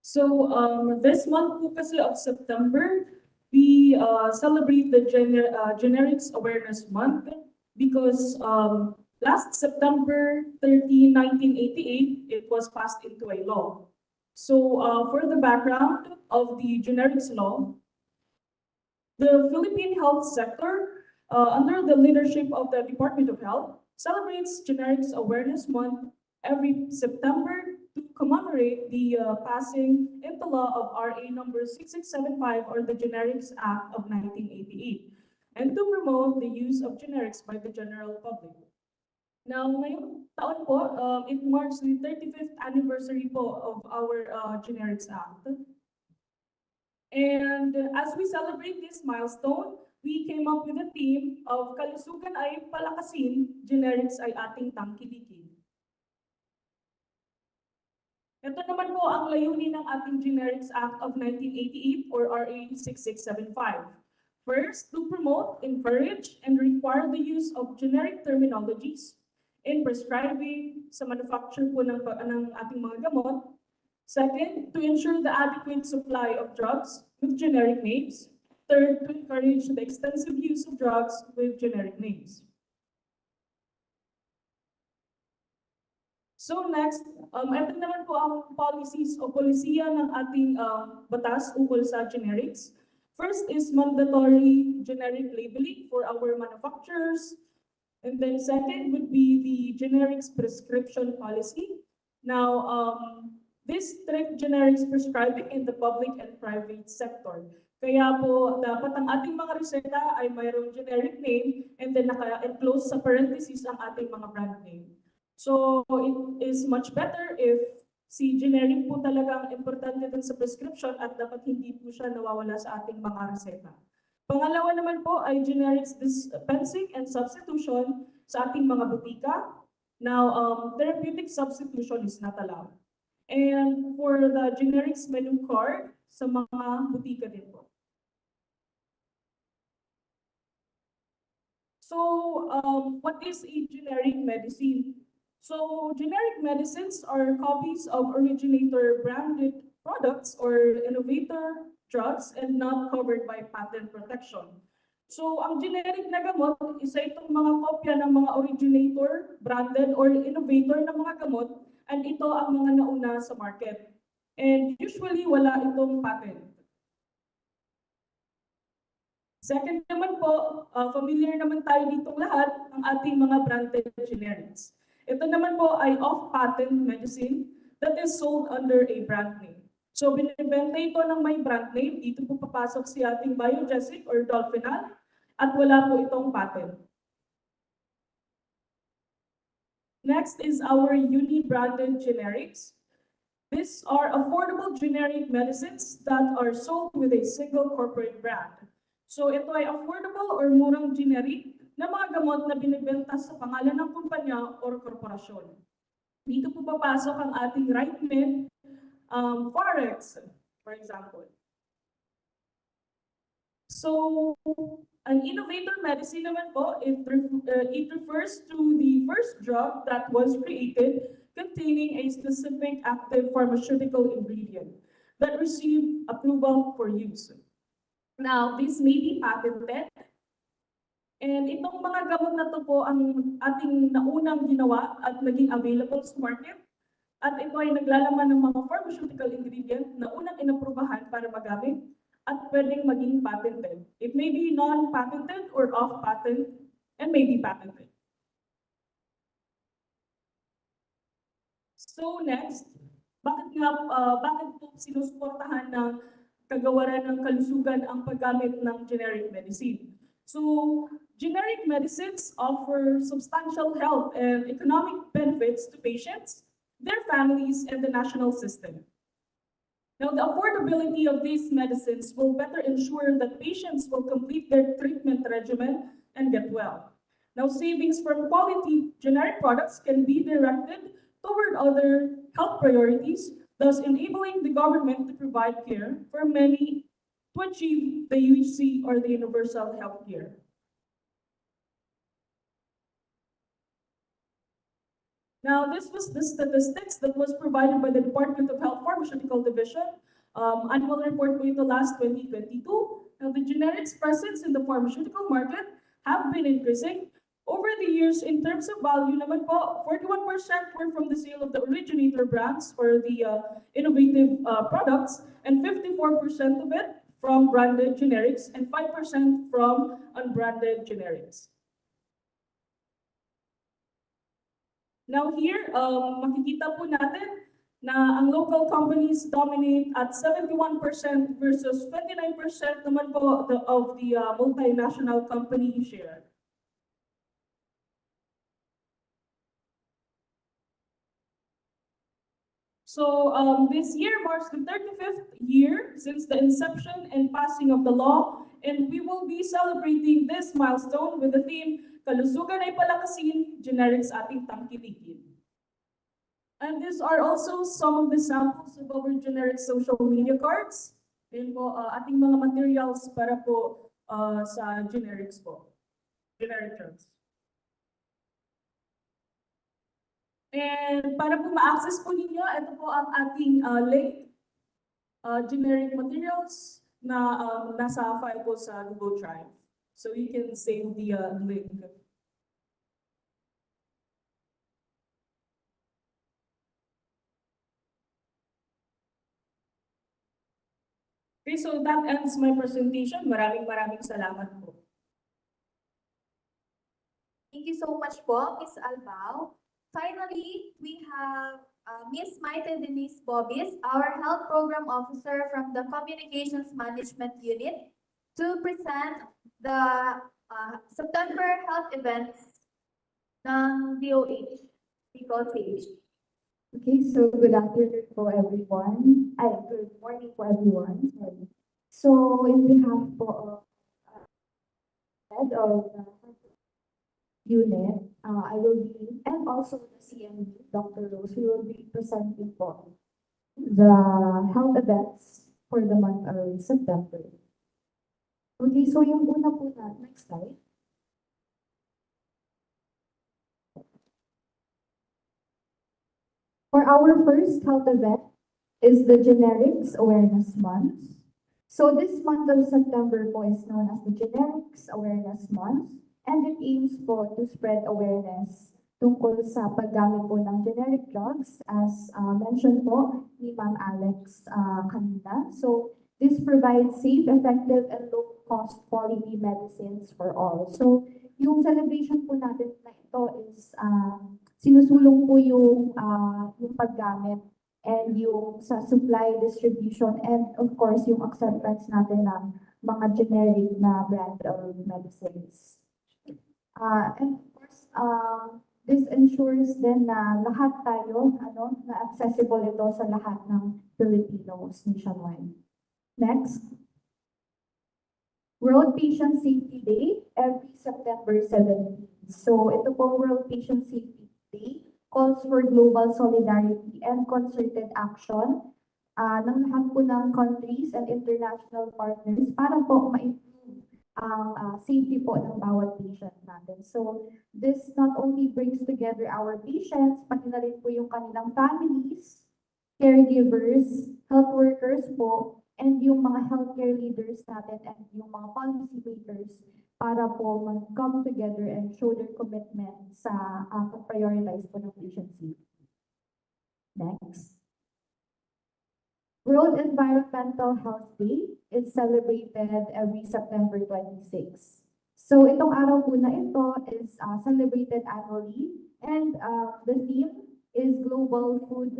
So, this month po kasi of September, we celebrate the Generics Awareness Month because last September 13, 1988, it was passed into a law. So, for the background of the generics law, the Philippine health sector, under the leadership of the Department of Health, celebrates Generics Awareness Month every September to commemorate the passing into law of RA number 6675 or the Generics Act of 1988 and to promote the use of generics by the general public. Now, ngayong taon po, it marks the 35th anniversary po of our Generics Act. And as we celebrate this milestone, we came up with a theme of kalusugan ay palakasin, generics ay ating tangkilikin. Ito naman po ang layunin ng ating Generics Act of 1988 or RA 6675. First, to promote, encourage, and require the use of generic terminologies in prescribing sa manufacture po ng ating mga gamot. Second, to ensure the adequate supply of drugs with generic names. Third, to encourage the extensive use of drugs with generic names. So next, ito naman po ang policies o polisiya ng ating batas ukol sa generics. First is mandatory generic labeling for our manufacturers. And then second would be the generics prescription policy. Now, this strict generics prescribing in the public and private sector. Kaya po, dapat ang ating mga reseta ay mayroong generic name and then naka-enclose sa parentheses ang ating mga brand name. So, it is much better if si generic po talaga ang importante dun sa prescription at dapat hindi po siya nawawala sa ating mga reseta. Pangalawa naman po ay generics dispensing and substitution sa ating mga butika. Now, therapeutic substitution is not allowed. And for the generics menu card sa mga butika din po. So, what is a generic medicine? So, generic medicines are copies of originator branded products or innovator drugs and not covered by patent protection. So, ang generic na gamot, isa itong mga kopya ng mga originator, branded, or innovator ng mga gamot, and ito ang mga nauna sa market. And usually, wala itong patent. Second naman po, familiar naman tayo ditong lahat ng ating mga branded generics. Ito naman po ay off-patent medicine that is sold under a brand name. So, binibenta ito ng may brand name. Dito po papasok si ating Biogesic or Dolphinal at wala po itong patent. Next is our uni-branded generics. These are affordable generic medicines that are sold with a single corporate brand. So, ito ay affordable or murang generic na mga gamot na binibenta sa pangalan ng kumpanya o korporasyon. Dito po papasok ang ating RightMed, Forex, for example. So, an innovator medicine naman po, it refers to the first drug that was created containing a specific active pharmaceutical ingredient that received approval for use. Now, this may be patented. And itong mga gamot na to po ang ating naunang ginawa at naging available sa market. At ito ay naglalaman ng mga pharmaceutical ingredient na unang inaprubahan para magamit at pwedeng maging patented. It may be non-patented or off-patent and may be patented. So next, bakit po sinusuportahan ng kagawaran ng kalusugan ang paggamit ng generic medicine? So, generic medicines offer substantial health and economic benefits to patients, their families, and the national system. Now, the affordability of these medicines will better ensure that patients will complete their treatment regimen and get well. Now, savings from quality generic products can be directed toward other health priorities, thus enabling the government to provide care for many to achieve the UHC or the universal health care. Now, this was the statistics that was provided by the Department of Health Pharmaceutical Division. Annual report po ito last 2022. Now, the generics presence in the pharmaceutical market have been increasing. Over the years, in terms of value naman po, 41% were from the sale of the originator brands or the innovative products, and 54% of it from branded generics and 5% from unbranded generics. Now here, makikita po natin na ang local companies dominate at 71% versus 29% naman po of the multinational company share. So this year marks the 35th year since the inception and passing of the law, and we will be celebrating this milestone with the theme, Kalusugan ay Palakasin, Generics Ating Tangkilikin. And these are also some of the samples of our generic social media cards. Yan po, ating mga materials para po sa generics po, generic drugs. And para po ma-access po ninyo, ito po ang ating link, generic materials. na nasa file po sa Google Drive. So you can save the link. Okay, so that ends my presentation. Maraming salamat po. Thank you so much po, Ms. Albao. Finally, we have Ms. Maite Denise Bobis, our Health Program Officer from the Communications Management Unit, to present the September health events ng DOH, PCOH. Okay, so good afternoon for everyone. Good morning for everyone. Sorry. So in behalf po of head of the unit, I will be, and also the CMD, Dr. Rose, we will be presenting po the health events for the month of September. Okay, so yung una po na, next slide. For our first health event is the Generics Awareness Month. So this month of September po is known as the Generics Awareness Month, and it aims po to spread awareness tungkol sa paggamit po ng generic drugs as mentioned po ni Ma'am Alex kanina. So this provides safe, effective, and low-cost quality medicines for all. So yung celebration po natin na ito is sinusulong po yung paggamit and yung sa supply, distribution, and of course yung acceptance natin ng mga generic na brand of medicines. And of course, this ensures din na lahat tayo, na accessible ito sa lahat ng Filipinos nationwide. Next. World Patient Safety Day every September 17. So ito po World Patient Safety Day calls for global solidarity and concerted action ng lahat po ng countries and international partners para po ma-improve ang safety po ng bawat patient natin. So this not only brings together our patients, pati na rin po yung kanilang families, caregivers, health workers po, and yung mga healthcare leaders natin and yung mga policy makers para po mag-come together and show their commitment sa pag-prioritize po ng patient safety. Next. World Environmental Health Day is celebrated every September 26. So itong araw po na ito is celebrated annually, and the theme is Global Food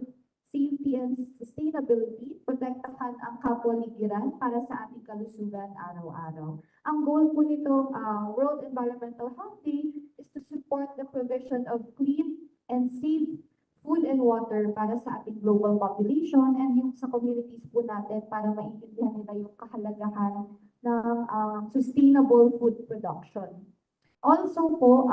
Safety and Sustainability, protektahan ang kapaligiran para sa ating kalusugan araw-araw. Ang goal po nito, World Environmental Health Day, is to support the provision of clean and safe food and water para sa ating global population and yung sa communities po natin para maintindihan nila yung kahalagahan ng sustainable food production. Also po,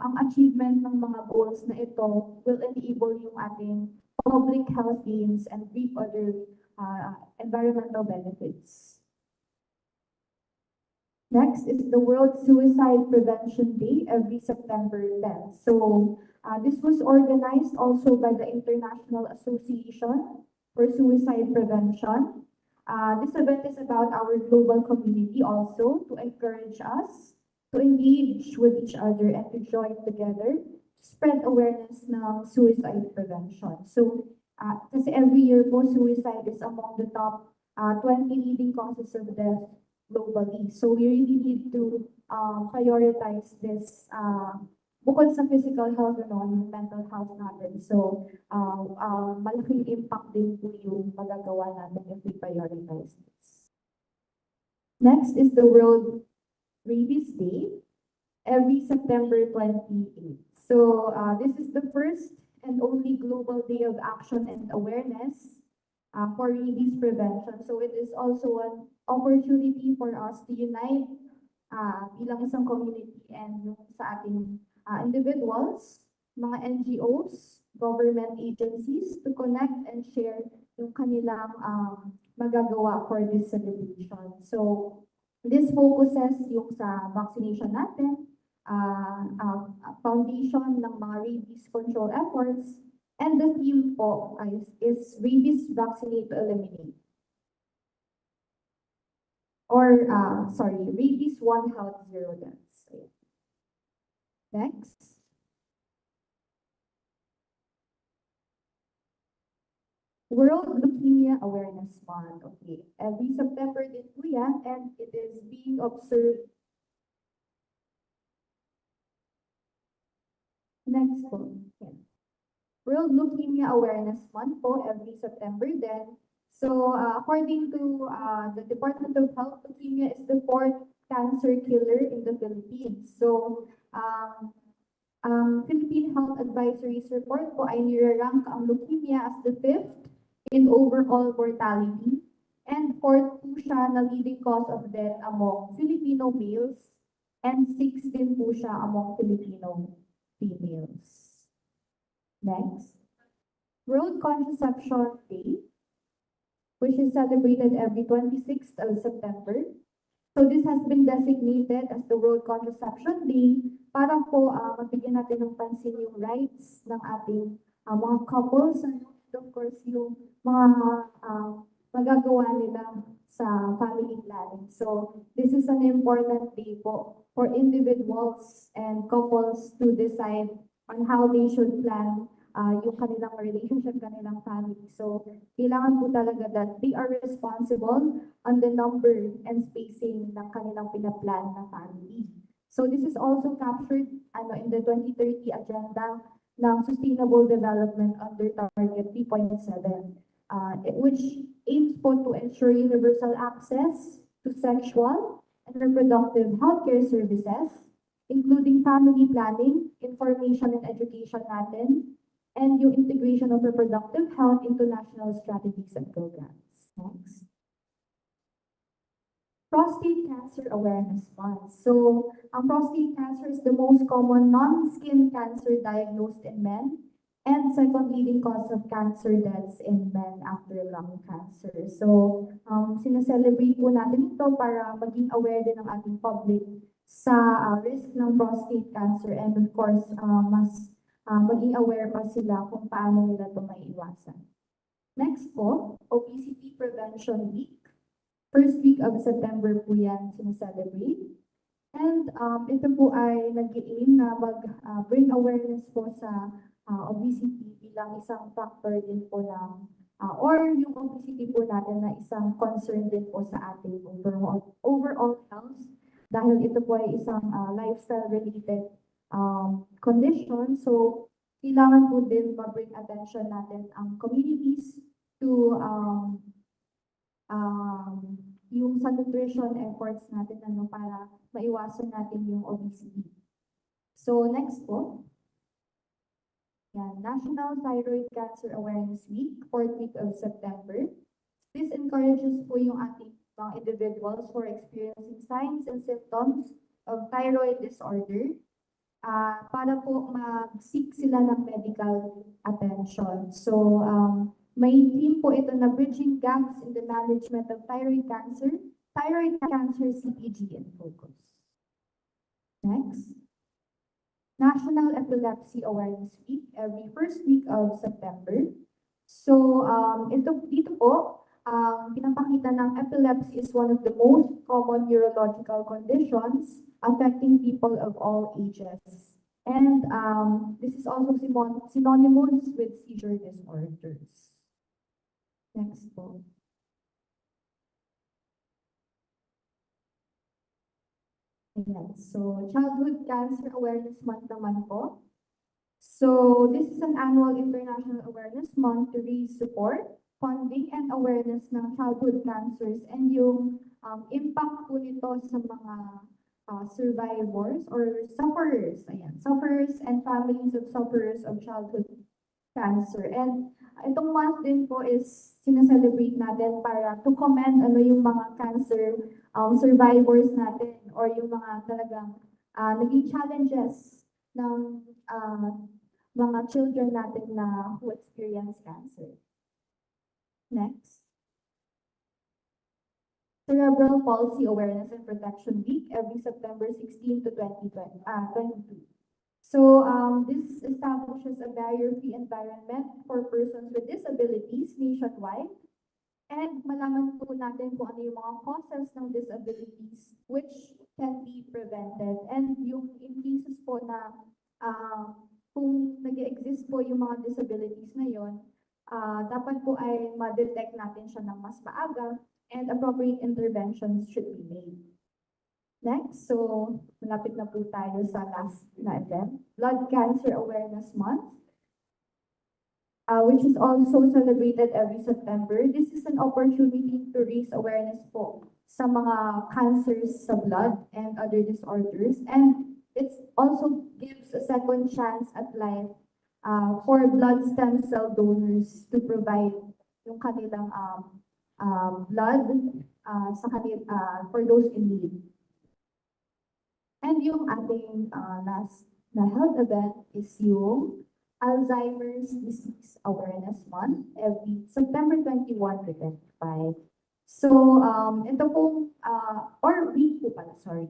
ang achievement ng mga goals na ito will enable yung ating public health gains and reap other environmental benefits. Next is the World Suicide Prevention Day every September 10th. So this was organized also by the International Association for Suicide Prevention. This event is about our global community also to encourage us to engage with each other and to join together to spread awareness ng suicide prevention. So kasi every year po, suicide is among the top 20 leading causes of death globally. So we really need to prioritize this bukod sa physical health and yung mental health natin. So malaking impact din po yung magagawa natin if we prioritize this. Next is the World Rabies Day every September 28. So this is the first and only global day of action and awareness for rabies prevention. So it is also an opportunity for us to unite bilang isang community and yung sa ating individuals, mga NGOs, government agencies to connect and share yung kanilang magagawa for this celebration. So this focuses yung sa vaccination natin, foundation ng mga rabies control efforts, and the theme po is Rabies Vaccinate to Eliminate. Rabies One Health Zero Deaths. Ayan. Next. World Leukemia Awareness Month. Okay, every September din po yan, and it is being observed. Next po. Yan. World Leukemia Awareness Month po, every September din. So, according to the Department of Health, leukemia is the fourth cancer killer in the Philippines. So, Philippine Health Advisory's report po ay nirarank ang leukemia as the fifth in overall mortality, and fourth po siya na leading cause of death among Filipino males, and sixth din po siya among Filipino females. Next. World Contraception Day, which is celebrated every 26th of September. So this has been designated as the World Contraception Day para po mabigyan natin ng pansin yung rights ng ating mga couples, and of course yung mga magagawa nila sa family planning. So this is an important day po for individuals and couples to decide on how they should plan yung kanilang relationship, kanilang family. So kailangan po talaga that they are responsible on the number and spacing ng kanilang pinaplan na family. So this is also captured in the 2030 agenda ng Sustainable Development under Target 3.7, which aims po to ensure universal access to sexual and reproductive healthcare services, including family planning, information and education natin, and yung integration of reproductive health into national strategies and programs. Next. Prostate Cancer Awareness Month. So, prostate cancer is the most common non-skin cancer diagnosed in men, and second leading cause of cancer deaths in men after lung cancer. So, sineselebrate po natin ito para maging aware din ng ating public sa risk ng prostate cancer, and of course, mas maging aware pa sila kung paano nila ito maiiwasan. Next po, Obesity Prevention Week. First week of September po yan sineselebrate. And ito po ay nag-aim na mag-bring awareness po sa obesity bilang isang factor din po ng or yung obesity po natin na isang concern din po sa ating overall health, dahil ito po ay isang lifestyle-related condition. So, kailangan po din ma-bring attention natin ang communities to yung sa nutrition efforts natin para maiwasan natin yung obesity. So, next po. Yan, National Thyroid Cancer Awareness Week, 4th week of September. This encourages po yung ating mga individuals for experiencing signs and symptoms of thyroid disorder para po mag-seek sila ng medical attention. So, may theme po ito na Bridging Gaps in the Management of Thyroid Cancer CPG in Focus. Next. National Epilepsy Awareness Week, every first week of September. So, dito po, pinapakita ng epilepsy is one of the most common neurological conditions affecting people of all ages. And this is also synonymous with seizure disorders. Next po. Ayan. So, Childhood Cancer Awareness Month naman po. So, this is an annual international awareness month to raise support, funding, and awareness ng childhood cancers and yung impact po nito sa mga survivors or sufferers. Ayan, sufferers and families of sufferers of childhood cancer. And itong month din po is sineselebrate natin para to commend yung mga cancer survivors natin or yung mga talagang naging challenges ng mga children natin na who experience cancer. Next. Cerebral Palsy Awareness and Protection Week, every September 16 to 22. So, this establishes a barrier-free environment for persons with disabilities nationwide and malaman po natin kung ano yung mga causes ng disabilities which can be prevented. And yung in cases po na kung nag-exist po yung mga disabilities na yon, dapat po ay ma-detect natin siya ng mas maaga and appropriate interventions should be made. Next, so malapit na po tayo sa last na event, Blood Cancer Awareness Month, which is also celebrated every September. This is an opportunity to raise awareness po sa mga cancers sa blood and other disorders. And it also gives a second chance at life for blood stem cell donors to provide yung kanilang blood for those in need. And yung ating last na health event is yung Alzheimer's Disease Awareness Month every September 21 to 25. So, ito pong, or week po pala, sorry.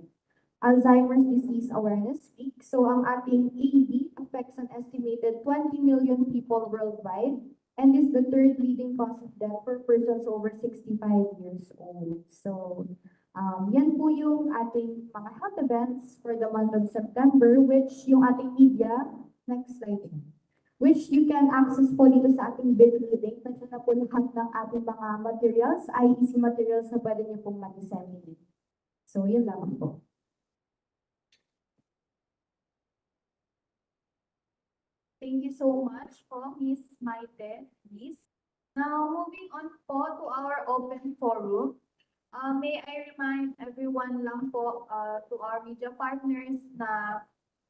Alzheimer's Disease Awareness Week. So, ang ating AD affects an estimated 20 million people worldwide and is the third leading cause of death for persons over 65 years old. So, yan po yung ating mga health events for the month of September, which yung ating media, next slide, which you can access po dito sa ating bit.ly link. Nandiyan na po lahat ng ating mga materials, IEC materials na pwede niyo pong mag-disseminate. So, yun lang po. Thank you so much po, Ms. Maite, please. Now, moving on po to our open forum. May I remind everyone lang po to our media partners na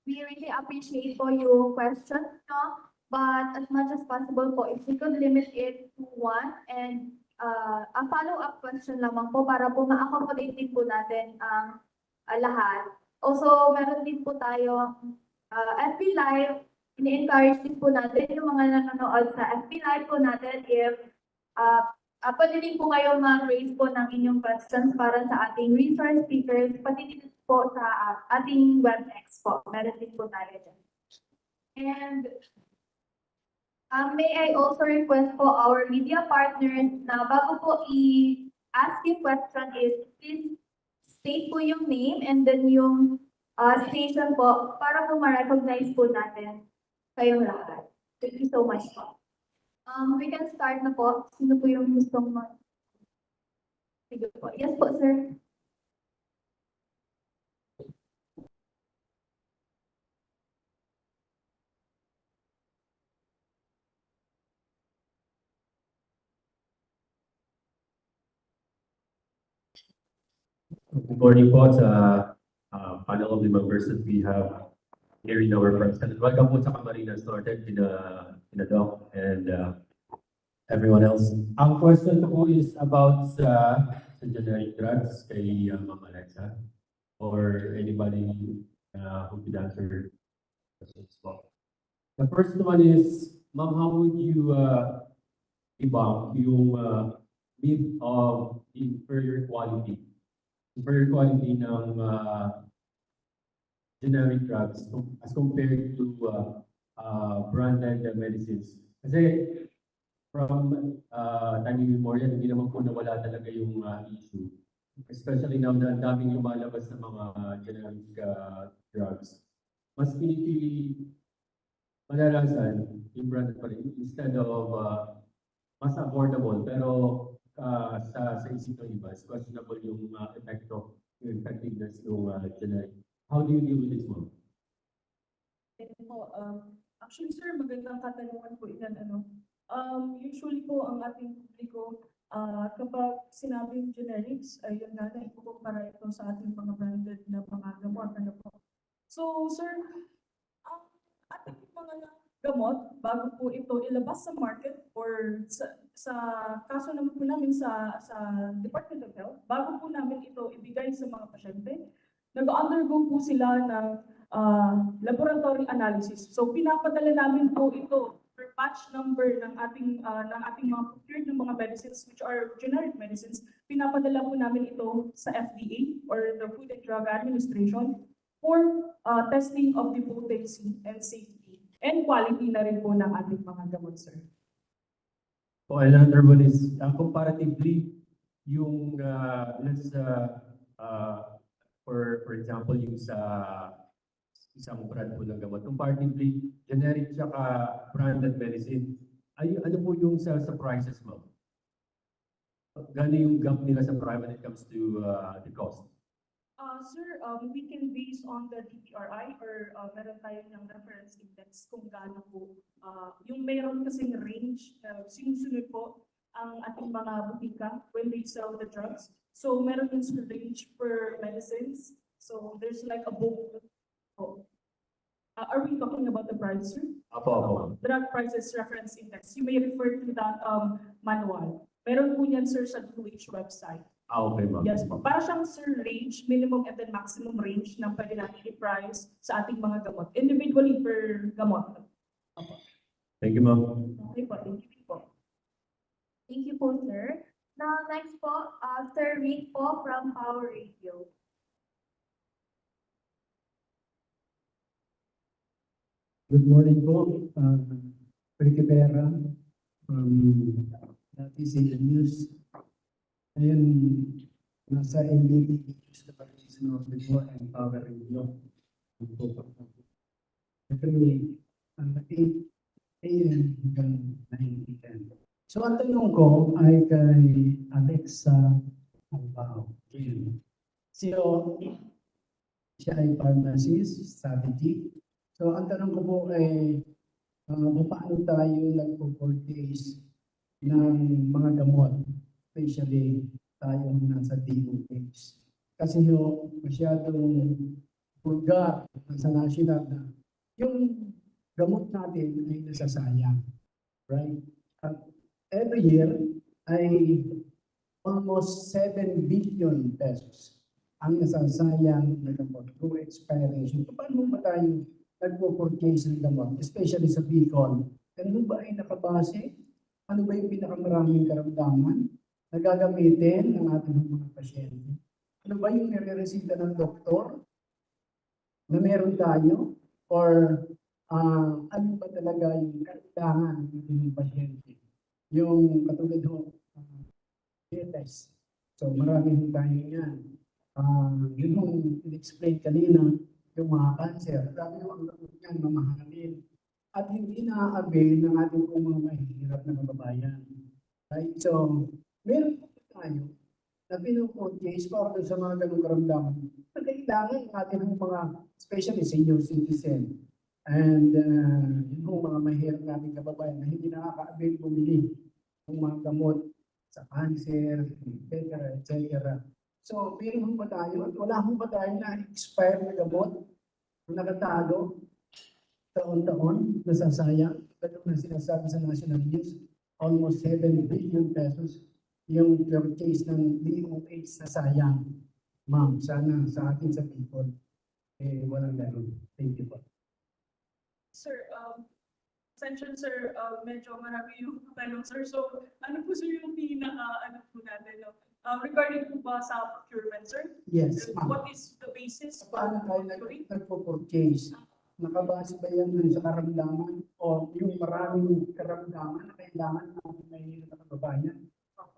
we really appreciate po yung questions nyo, but as much as possible po, if we could limit it to one and a follow-up question lamang po para po ma-accommodate din po natin ang lahat. Also, meron din po tayo FB Live. Ini-encourage din po natin yung mga nanonood sa FB Live po natin if pwede din po kayo mag-raise po ng inyong questions para sa ating resource speakers, pati din po sa ating WebEx po. Meron din po tayo dyan. And may I also request po our media partners na bago po i-ask yung question is please state po yung name and then yung station po para po ma-recognize po natin kayong lahat. Thank you so much po. We can start na po. Sino po yung gustong sige po. Yes po, sir. Good morning po sa panel of the members that we have here in our present. Welcome po sa Camarines Norte, kina Doc and everyone else. Ang question ko po is about sa generic drugs kay Ma'am Alexa or anybody who could answer questions po. The first one is, Ma'am, how would you debunk yung myth of inferior quality ng generic drugs as compared to branded medicines. Kasi from time immemorial, hindi naman po nawala talaga yung issue. Especially now na ang daming lumalabas na mga generic drugs. Mas pinipili malalasan yung branded pa rin instead of mas affordable pero sa isip ng iba, it's questionable yung effectiveness ng generic. How do you deal with this one? Actually, sir, magandang katanungan po ilan usually po ang ating publiko, kapag sinabing generics, ayun nga na ikukumpara ito sa ating mga branded na mga gamot. So, sir, ang ating mga gamot, bago po ito ilabas sa market or sa kaso naman po namin sa Department of Health, bago po namin ito ibigay sa mga pasyente, nag-undergo po sila ng laboratory analysis. So pinapadala namin po ito per batch number ng ating mga procured ng mga medicines which are generic medicines. Pinapadala po namin ito sa FDA or the Food and Drug Administration for testing of the potency and safety and quality na rin po ng ating mga gamot, sir. Oh, and another one is comparatively yung for example yung sa isang brand po ng gamot, comparatively generic tsaka branded medicine, ano po yung sa prices mo? Gano yung gap nila sa price when it comes to the cost? Sir, we can base on the DPRI or meron tayo ng reference index kung gaano po. Yung meron kasing range, sinusunod po ang ating mga butika when they sell the drugs. So meron din sa range per medicines. So there's like a book. Are we talking about the price, sir? Apo. Drug prices reference index. You may refer to that manual. Meron po yan, sir, sa DOH website. Okay, ma'am. Yes po. Para siyang, sir, range, minimum and then maximum range ng pwede natin i-price sa ating mga gamot. Individually per gamot. Thank you, ma'am. Okay po, thank you po. Thank you po, sir. Now, next po, Sir Rick po from Power Radio. Good morning po, Ricky Pera from TCL News. Ngayon, nasa NBT News na pag-isinod before and Power Radio. Every 8 a.m. hanggang 9 p.m. So, ang tanong ko ay kay Alexa Albao. So, siya ay pharmacist, strategy. So, ang tanong ko po ay paano tayo nagpo-purchase ng mga gamot, especially tayong nasa DOH. Kasi yung masyadong vulgar sa national na yung gamot natin ay nasasayang. Right? At every year ay almost 7 billion pesos ang nasasayang na gamot through expiration. Paano ba tayo nagpo-purchase ng gamot, especially sa Bicol? Ano ba ay nakabase? Ano ba yung pinakamaraming karamdaman na gagamitin ng ating mga pasyente? Ano ba yung nire-resita ng doktor na meron tayo? Or ano ba talaga yung kailangan ng ating pasyente? Yung katulad ho, test. So marami tayo yan. Yun yung in-explain kanina, yung mga cancer. Sabi yung ang gamot yan, mamahalin. At hindi na-avail ng ating mga mahihirap na kababayan. Right? So, meron po tayo na pinupurchase para sa mga ganong karamdaman na kailangan natin ng mga, especially senior citizen. And yung mga mahirap nating kababayan na hindi nakaka-avail bumili ng mga gamot sa cancer, etc. So, meron ba tayo? At wala ba tayo na expired na gamot na nakatago taon-taon, nasasayang? Ito na sinasabi sa national news, almost 7 billion pesos yung purchase ng DOH na sayang. Ma'am, sana sa atin sa people, walang gano'n. Thank you po. Sir, sir, medyo marami yung tanong, sir. So, ano po, sir, yung ano po natin, no? Regarding po ba sa procurement, sir? Yes, ma'am. What is the basis? Paano tayo nagpo-purchase? Nakabase ba yan dun sa karamdaman o yung maraming karamdaman na kailangan natin may kababayan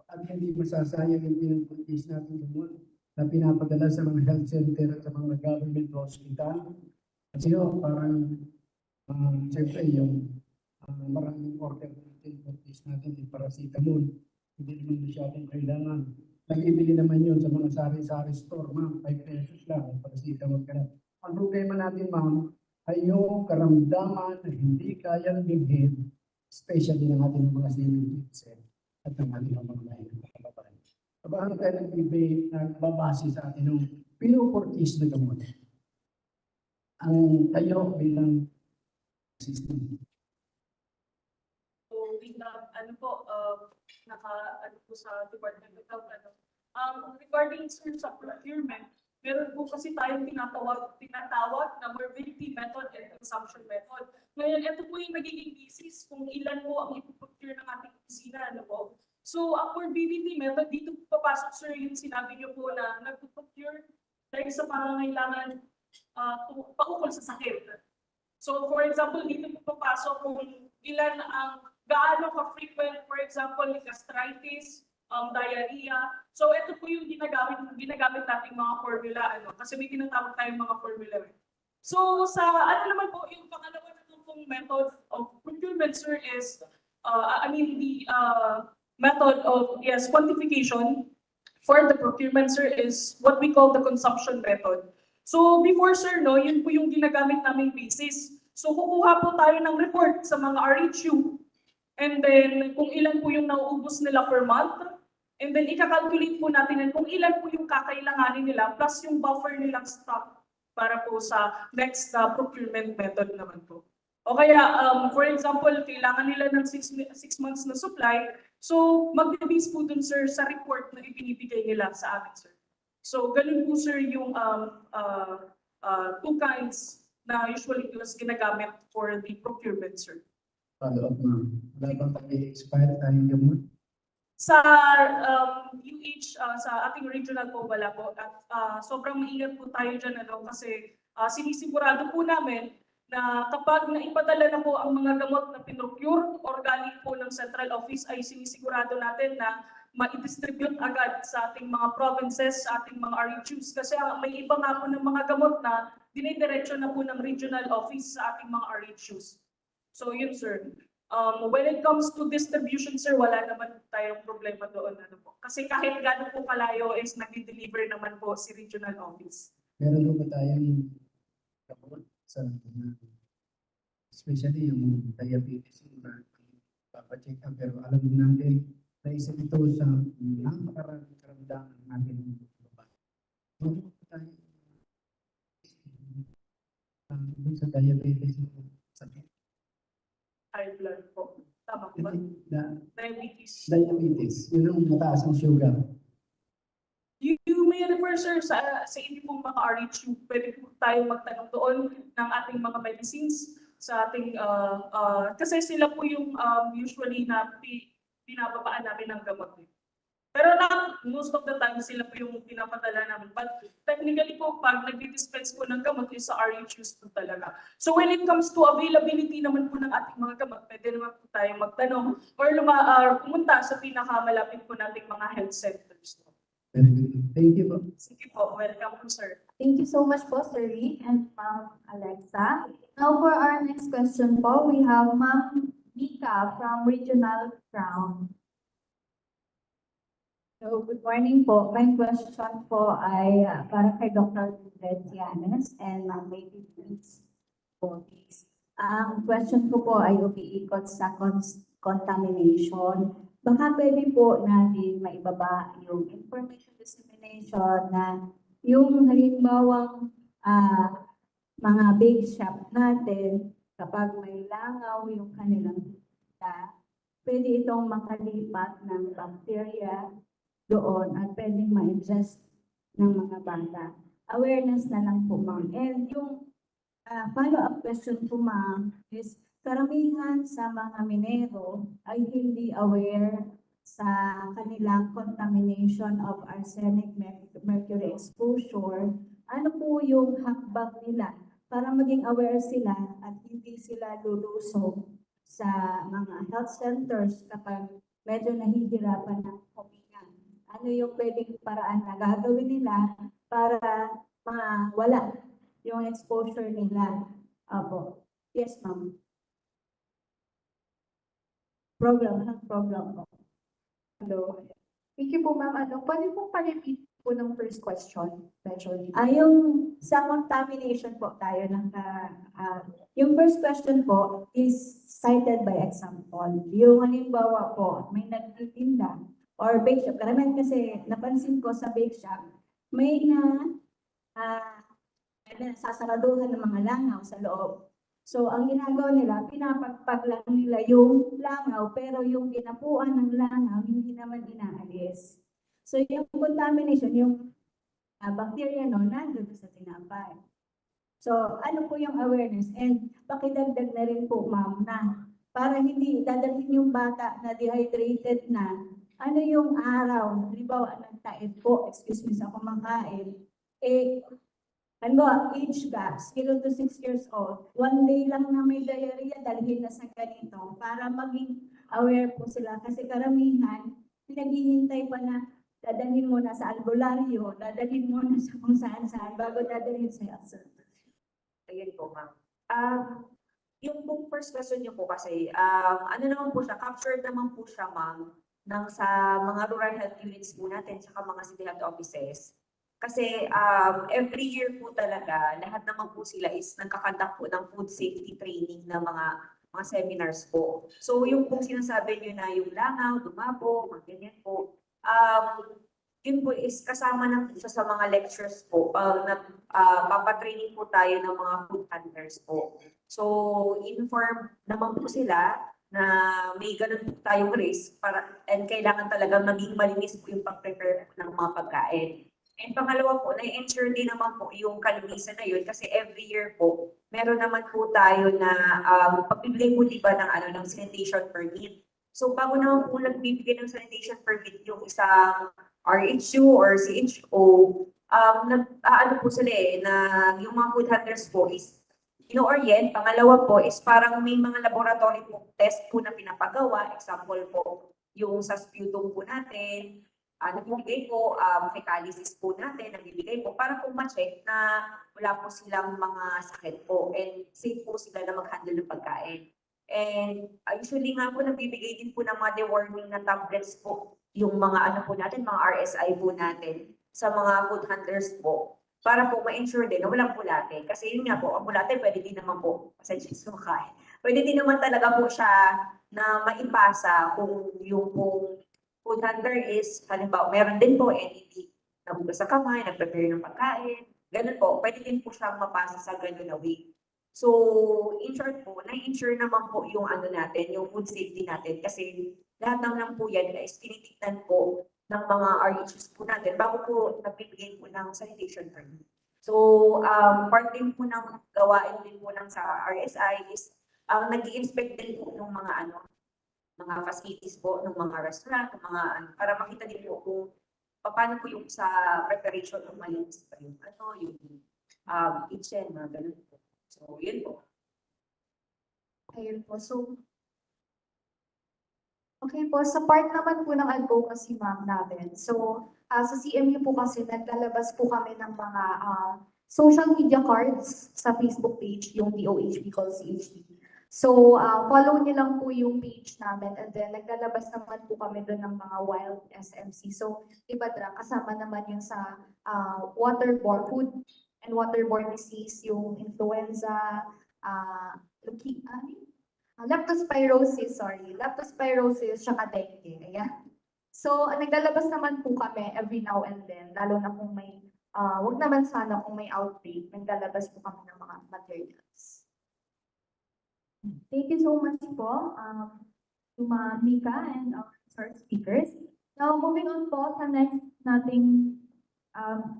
at hindi masasayang yung pinag-purchase natin gamot na pinapadala sa mga health center at sa mga government hospital? Kasi parang siyempre yung maraming order natin, purchase natin yung paracetamol, hindi naman masyadong kailangan. Nag-ibili naman yun sa mga sari-sari store, ma'am, 5 pesos lang, paracetamol ka na. Ang problema natin, ma'am, ay yung karamdaman na hindi kayang bighin, especially ng ating mga senior citizen at ng ating mga kababayan. Paano tayo nagbabase sa atin yung pinupurchase na gamot? Ang tayo bilang system. So, ano po, ano po sa Department of Health, regarding, sir, sa procurement, meron po kasi tayong tinatawag na morbidity method and consumption method. Ngayon, ito po yung nagiging basis kung ilan po ang ipuprocure ng ating kusina. Ano po? So, ang morbidity method, dito po papasok, sir, yung sinabi niyo po na nagpuprocure dahil sa pangangailangan paukol sa sakit. So, for example, dito po papasok kung ilan ang gaano ka-frequent, for example, gastritis, diarrhea. So ito po yung ginagamit nating mga formula, kasi may tinatawag tayong mga formula. So sa naman po, yung pangalawa na pong method of procurement, sir, is, the method of, yes, quantification for the procurement, sir, is what we call the consumption method. So before, sir, no, yun po yung ginagamit naming basis. So kukuha po tayo ng report sa mga RHU, and then kung ilan po yung nauubos nila per month, and then ikakalculate po natin kung ilan po yung kakailanganin nila plus yung buffer nilang stock para po sa next procurement method naman po. O kaya, for example, kailangan nila ng 6 months na supply, so mag-base po dun, sir, sa report na ibinibigay nila sa amin, sir. So ganun po, sir, yung two kinds na usually ginagamit for the procurement, sir. Follow-up, ma'am. Wala bang pag-expire tayong gamot? Sa UH, sa ating regional po, wala po. At sobrang maingat po tayo dyan, kasi sinisigurado po namin na kapag naipadala na po ang mga gamot na pinrocure or galing po ng central office, ay sinisigurado natin na ma-distribute agad sa ating mga provinces, sa ating mga RHUs. Kasi may iba nga po ng mga gamot na dinidiretso na po ng regional office sa ating mga RHUs. So yun, sir. When it comes to distribution, sir, wala naman tayong problema doon. Kasi kahit gaano po kalayo is nag-deliver naman po si regional office. Meron ba tayong gamot sa especially yung diabetes, yung papacheck up, pero alam natin na isa ito sa napakaraming karamdaman natin. Meron ba tayo sa diabetes sakit? High blood po. Tama po ba? Diabetes. Diabetes, yun ang mataas ang sugar. You may refer, sir, sa inyo pong mga RHU. Pwede po tayo magtanong doon ng ating mga medicines sa ating, kasi sila po yung usually na pinababaan namin ng gamot. Pero most of the time, sila po yung pinapadala namin. But technically po, pag nag-dispense po ng gamot, is sa RHUs po talaga. So when it comes to availability naman po ng ating mga gamot, pwede naman po tayong magtanong or pumunta sa pinakamalapit po nating mga health centers. Very good. Thank you po. Sige po, welcome po, sir. Thank you so much po, Sir Rick and Ma'am Alexa. Now for our next question po, we have Ma'am Mika from Regional Crown. So, good morning po. My question po ay para kay Dr. Ted Llanes and maybe please po. Ang question ko po ay umiikot sa contamination. Baka pwede po natin maibaba yung information dissemination na yung halimbawang mga bake shop natin, kapag may langaw yung kanilang kita, pwede itong makalipat ng bacteria doon at pwedeng ma-ingest ng mga bata. Awareness na lang po, ma'am. And yung follow-up question po, ma'am, is karamihan sa mga minero ay hindi aware sa kanilang contamination of arsenic mercury exposure. Ano po yung hakbang nila para maging aware sila at hindi sila lulusong sa mga health centers kapag medyo nahihirapan ng huminga? Ano yung pwedeng paraan na gagawin nila para mawala yung exposure nila? Opo. Yes, ma'am. Health program po. Hello. Thank you po, ma'am. Pwede po pa-repeat po ng first question, Rachel? Yung sa contamination po tayo yung first question po is cited by example. Yung halimbawa po, may nagtitinda or bake shop. Karamihan kasi napansin ko sa bake shop, may sasaraduhan ng mga langaw sa loob. So, ang ginagawa nila, pinapagpag lang nila yung langaw, pero yung ginapuan ng langaw, hindi naman inaalis. So, yung contamination, yung bacteria nandun sa tinapay. So, ano po yung awareness? And pakidagdag na rin po, ma'am, na para hindi dadalhin yung bata na dehydrated na, ano yung araw, halimbawa ng taid po, excuse me sa kumakain, age ka, 0 to 6 years old, 1 day lang na may diarrhea, dalhin na sa ganito para maging aware po sila kasi karamihan pinaghihintay pa na dadalhin mo na sa albularyo, dadalhin mo na sa kung saan-saan bago dadalhin sa health center. Ayun po, ma'am. Yung pong first question niyo po kasi, ano naman po siya, captured naman po siya, ma'am, ng sa mga rural health units po natin, saka mga city health offices. Kasi every year po talaga, lahat naman po sila is nagkakandak po ng food safety training na mga seminars po. So yung pong sinasabi niyo na yung langaw, dumabo, mga ganyan po, yun po is kasama na po siya sa mga lectures po, na papatraining po tayo ng mga food handlers po. So, inform naman po sila na may ganun po tayong risk and kailangan talaga maging malinis po yung pag-prepare ng mga pagkain. And pangalawa po, na-ensure din naman po yung kalinisan na yun kasi every year po, meron naman po tayo na pagbibigay po diba ng sanitation permit. So, bago naman po nagbibigay ng sanitation permit yung isang RHU or CHO, ano po sila na yung mga food handlers po is ino-orient. Pangalawa po is parang may mga laboratory po test po na pinapagawa. Example po, yung sa sputum po natin, nagbibigay po, fecalysis po natin, nagbibigay po para po ma-check na wala po silang mga sakit po and safe po sila na mag-handle ng pagkain. And usually nga po nagbibigay din po ng mga deworming na tablets po yung mga ano po natin, mga RSI po natin sa mga food handlers po para po ma-ensure din na walang bulate. Kasi yun nga po, ang bulate pwede din naman po, pasensya sa makain. Pwede din naman talaga po siya na maipasa kung yung pong food handler is, halimbawa, meron din po hindi nabugas sa kamay, nag-prepare ng pagkain. Ganun po, pwede din po siyang mapasa sa ganun na way. So, in short po, na-ensure naman po yung ano natin, yung food safety natin kasi lahat naman po yan is tinitignan po ng mga RHs po natin bago po nagbibigay po ng sanitation permit. So, part din po ng gawain din po ng sa RSI is nag-i-inspect din po ng mga mga facilities po, ng mga restaurant, ng mga para makita din po kung paano po yung sa preparation ng malinis pa yung yung kitchen, mga ganun po. So, yun po. Ayun po. So, okay po, sa part naman po ng advocacy ma'am natin. So, sa CMU po kasi naglalabas po kami ng mga social media cards sa Facebook page, yung DOHP called CHP. So, follow niyo lang po yung page namin and then naglalabas naman po kami doon ng mga wild SMC. So, iba na, kasama naman yung sa waterborne food and waterborne disease, yung influenza, leptospirosis, tsaka dengue. Ayan. So, naglalabas naman po kami every now and then, lalo na kung may, wag naman sana kung may outbreak, naglalabas po kami ng mga materials. Thank you so much po, to Mika and our speakers. Now, moving on po sa next nating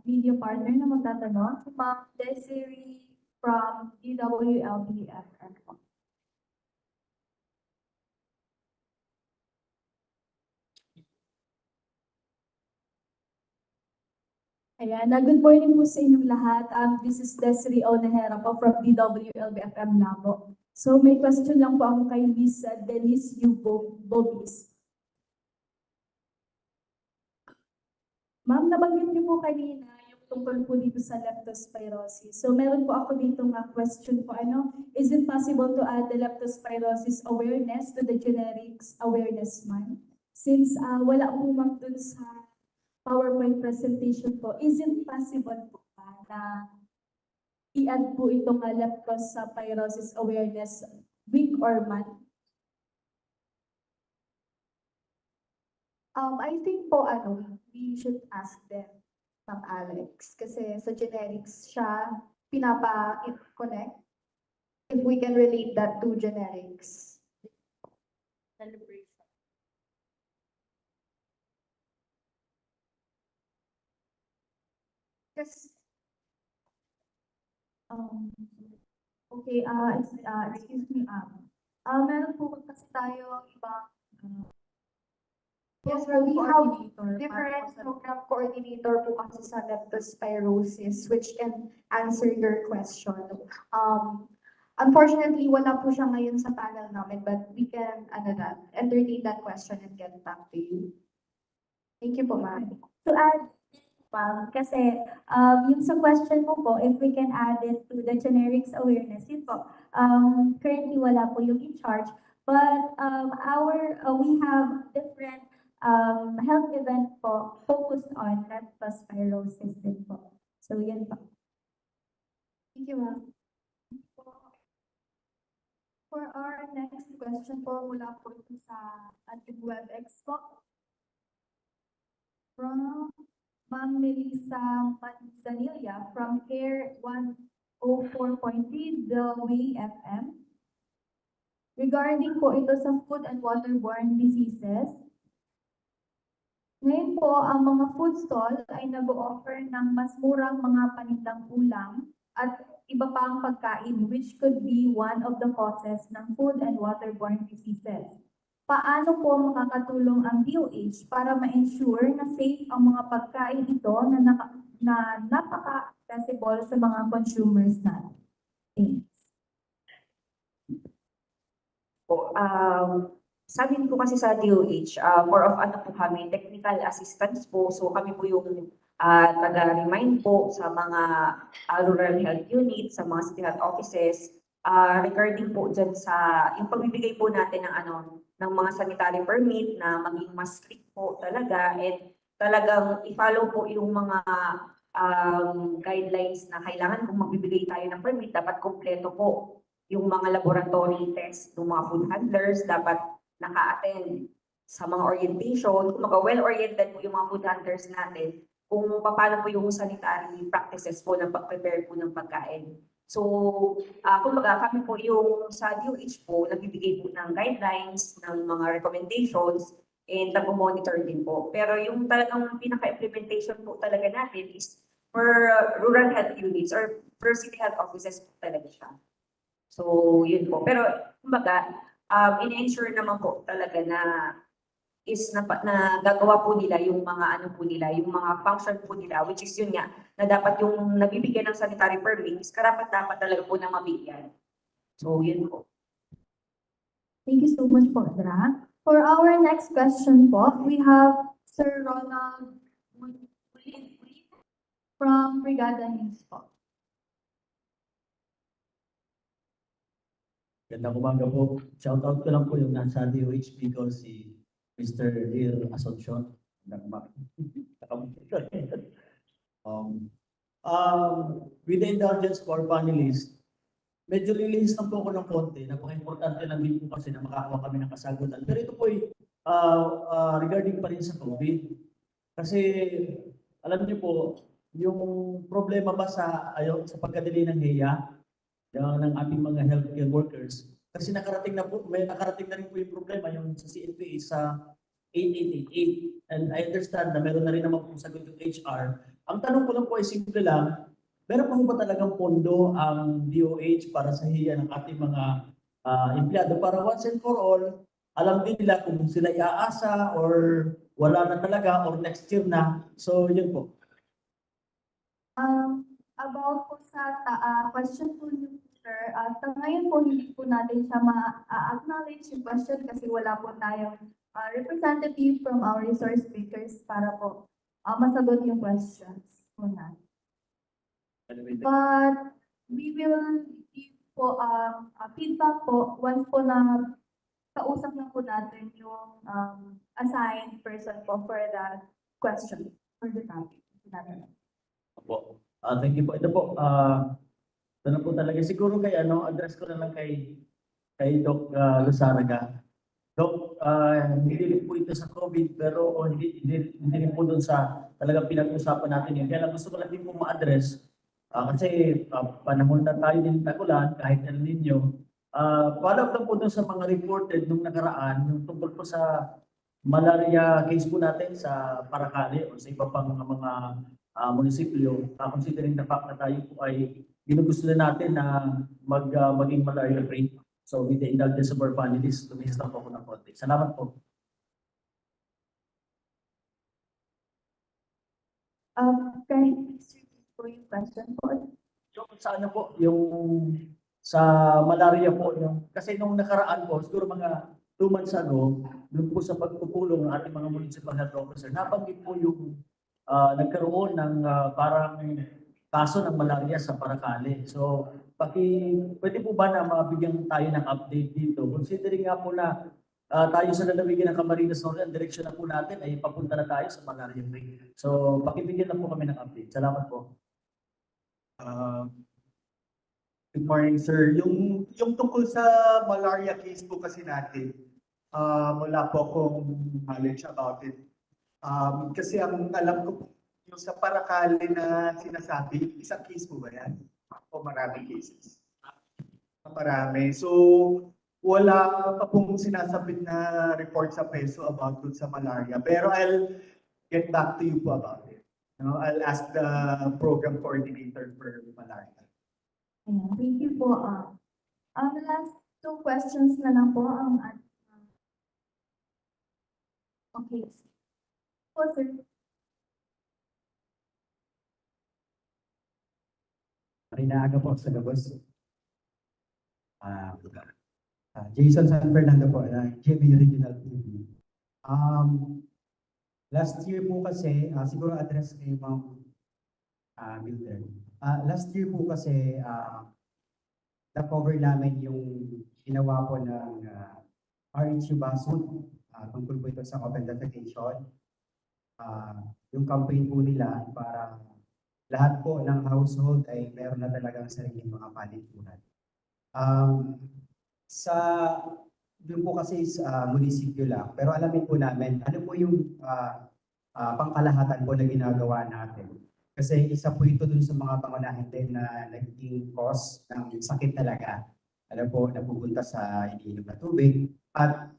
video partner na magtatanong, si Ma'am Desiree from DWLBFM. Ayan, good morning po sa inyong lahat. This is Desiree Onahera po from DWLBFM Labo. So may question lang po ako kay Miss Denise Bobis. Ma'am, nabanggit niyo po kanina yung tungkol po dito sa leptospirosis. So meron po ako dito question po, is it possible to add the leptospirosis awareness to the generics awareness month? Since wala po ma'am dun sa PowerPoint presentation po, is it possible po na i-add po itong leptospirosis awareness week or month? I think po, we should ask them, Ma'am Alex, kasi sa generics siya pinapa-connect. If we can relate that to generics. Celebration. Yes. Okay, excuse me, meron po kasi tayo ibang yes, we have different program coordinator po kasi sa leptospirosis which can answer your question. Unfortunately, wala po siya ngayon sa panel namin, but we can, entertain that question and get back to you. Thank you po, ma'am. To add, ma'am, kasi yung sa question mo po, if we can add it to the generics awareness, yun po, currently wala po yung in charge, but we have different health event po focused on leptospirosis din po. So yun po. Thank you, ma'am. For our next question po, mula po ito sa ating WebEx po. From Ma'am Melissa Manzanilla from CARE 104.3 The Way FM. Regarding po ito sa food and waterborne diseases. Ngayon po, ang mga food stall ay nag-o-offer ng mas murang mga panindang ulam at iba pang pagkain which could be one of the causes ng food and waterborne diseases. Paano po makakatulong ang DOH para ma-ensure na safe ang mga pagkain ito na napaka-accessible sa mga consumers natin? Sabi ko kasi sa DOH, more of ano po kami, technical assistance po. So kami po yung taga-remind po sa mga rural health units, sa mga city health offices, regarding po dyan sa yung pagbibigay po natin ng mga sanitary permit na maging mas strict po talaga and talagang i-follow po yung mga guidelines na kailangan kung magbibigay tayo ng permit, dapat kompleto po yung mga laboratory test ng mga food handlers, dapat naka-attend sa mga orientation, kumbaga well-oriented po yung mga food handlers natin kung paano po yung sanitary practices po ng pag-prepare po ng pagkain. So, kumbaga kami po yung sa DOH po, nagbibigay po ng guidelines, ng mga recommendations, and nag-monitor din po. Pero yung talagang pinaka-implementation po talaga natin is per rural health units or per city health offices po talaga siya. So, yun po. Pero, kumbaga, in-ensure naman po talaga na gagawa po nila yung mga yung mga function po nila, which is yun nga, na dapat yung nabibigyan ng sanitary permits, karapat-dapat talaga po na mabigyan. So, yun po. Thank you so much po, Dra. For our next question po, we have Sir Ronald Mulili from Brigada News po. Gandang umaga po. Shoutout ko lang po yung nasa DOH because si Mr. Lear Asuncion. Gandang umaga. With the indulgence for panelists, medyo release lang po ako ng konti. Napaka-importante lang din po kasi na makakuha kami ng kasagutan. Pero ito po ay regarding pa rin sa COVID. Kasi alam niyo po, yung problema ba sa pagkadili ng HEA, ng ating mga healthcare workers, kasi nakarating na rin po yung problema yung sa CNPA sa 8888. And I understand na meron na rin naman po sagot yung HR. Ang tanong ko lang po ay simple lang, meron pa po ba talagang pondo ang DOH para sa HEA ng ating mga empleyado para once and for all, alam din nila kung sila iaasa or wala na talaga or next year na. So yun po. About po sa question po niyo, sir, sa ngayon po hindi po natin siya ma-acknowledge yung question kasi wala po tayong representative from our resource speakers para po masagot yung questions po natin. But we will give po feedback po once po na kausap na po natin yung assigned person po for that question, for the topic. Opo. Thank you po. Ito po, ito na po talaga. Siguro address ko na lang kay Doc Luzaraga. Doc, hindi rin po ito sa COVID, pero hindi rin po doon sa talagang pinag-usapan natin yun. Kaya lang gusto ko lang din po ma-address. Kasi panahon na tayo din tagulan, kahit El Nino. Follow up lang po doon sa mga reported nung nakaraan, yung tungkol po sa malaria case po natin sa Paracale o sa iba pang mga munisipyo, considering the fact na tayo po ay ginugusto na natin na maging malaria free. So with the indulgence of our panelists, lumis lang po ako ng konti. Salamat po. Can you please repeat po yung question po? So sa ano po, yung sa malaria po, kasi nung nakaraan po, siguro mga 2 months ago, doon po sa pagpupulong ng ating mga municipal health officer, nabanggit po yung nagkaroon ng parang kaso ng malaria sa Paracale. So, pwede po ba na mabigyan tayo ng update dito? Considering nga po na tayo sa lalawigan ng Camarines Norte, ang direksyon na po natin ay papunta na tayo sa malaria free. So, pakibigyan na po kami ng update. Salamat po. Good morning, sir. Yung tungkol sa malaria case po kasi natin, wala po akong knowledge about it. Kasi ang alam ko po, yung sa Paracale na sinasabi, isang case po ba yan? O maraming cases? Marami. So, wala pa pong sinasabit na report sa PESO about dun sa malaria. Pero I'll get back to you po about it. No, I'll ask the program coordinator for malaria. Ayan, thank you po. The last two questions na lang po ang okay. Po, sir. Inaaga po sa labas. Jason San Fernando po, JB Regional TV. Last year po kasi, siguro address kay Ma'am Mildred. Last year po kasi, na-cover namin yung ginawa po ng RHU Basud tungkol po ito sa open defecation. Yung campaign po nila para lahat po ng household ay meron na talagang sariling mga palikuran. Doon po kasi sa munisipyo lang, pero alamin po namin ano po yung pangkalahatan po na ginagawa natin. Kasi isa po ito dun sa mga pangunahin din na naging cause ng sakit talaga. Ano po, napupunta sa iniinom na tubig. At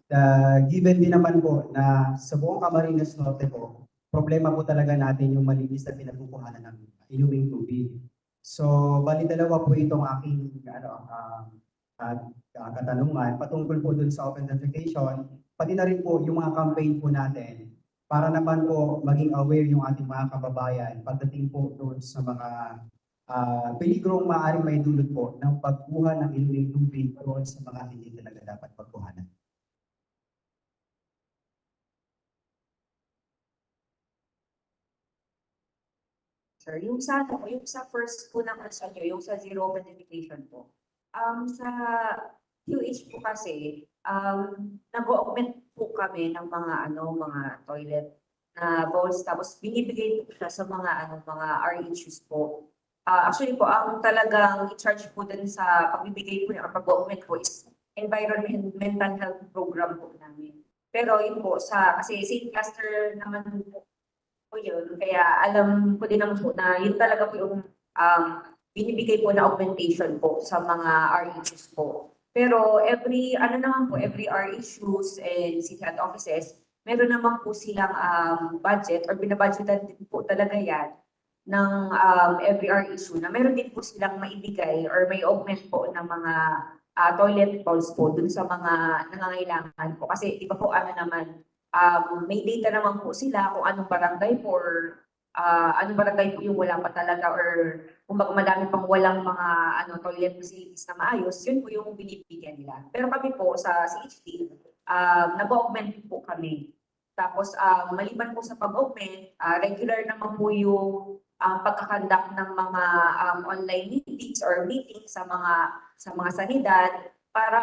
given din naman po na sa buong Camarines Norte po, problema po talaga natin yung malinis na pinagkukuhanan ng inuming tubig. So, bali dalawa po itong aking katanungan patungkol po dun sa open defecation, pati na rin po yung mga campaign po natin para naman po maging aware yung ating mga kababayan pagdating po doon sa mga peligrong maaaring may dulot po ng pagkuha ng inuming tubig doon sa mga hindi talaga dapat pagkuhanan. Sir, yung sa first po ng question nyo, yung sa zero identification po. Sa QH po kasi, nag-augment po kami ng mga toilet na bowls, tapos binibigay po siya sa mga RHUs po. Actually po, ang talagang i-charge po dun sa pagbibigay po ng pag-augment po is environmental health program po namin. Pero yun po, kasi safe cluster naman po yun, kaya alam ko din naman po na yun talaga po yung binibigay po na augmentation po sa mga RHUs po. Pero every RHUs and city health offices, meron naman po silang budget or binabudgetan din po talaga yan ng every RHU na meron din po silang maibigay or may augment po ng mga toilet bowls po dun sa mga nangangailangan po. Kasi iba po may data naman po sila kung anong barangay po or anong barangay po yung wala pa talaga or kung madami pang walang mga toilet facilities na maayos, yun po yung binibigyan nila. Pero kami po sa CHD, nag-augment po kami. Tapos maliban po sa pag-augment, regular naman po yung pagkakandak ng mga online meetings or meetings sa mga sanidad para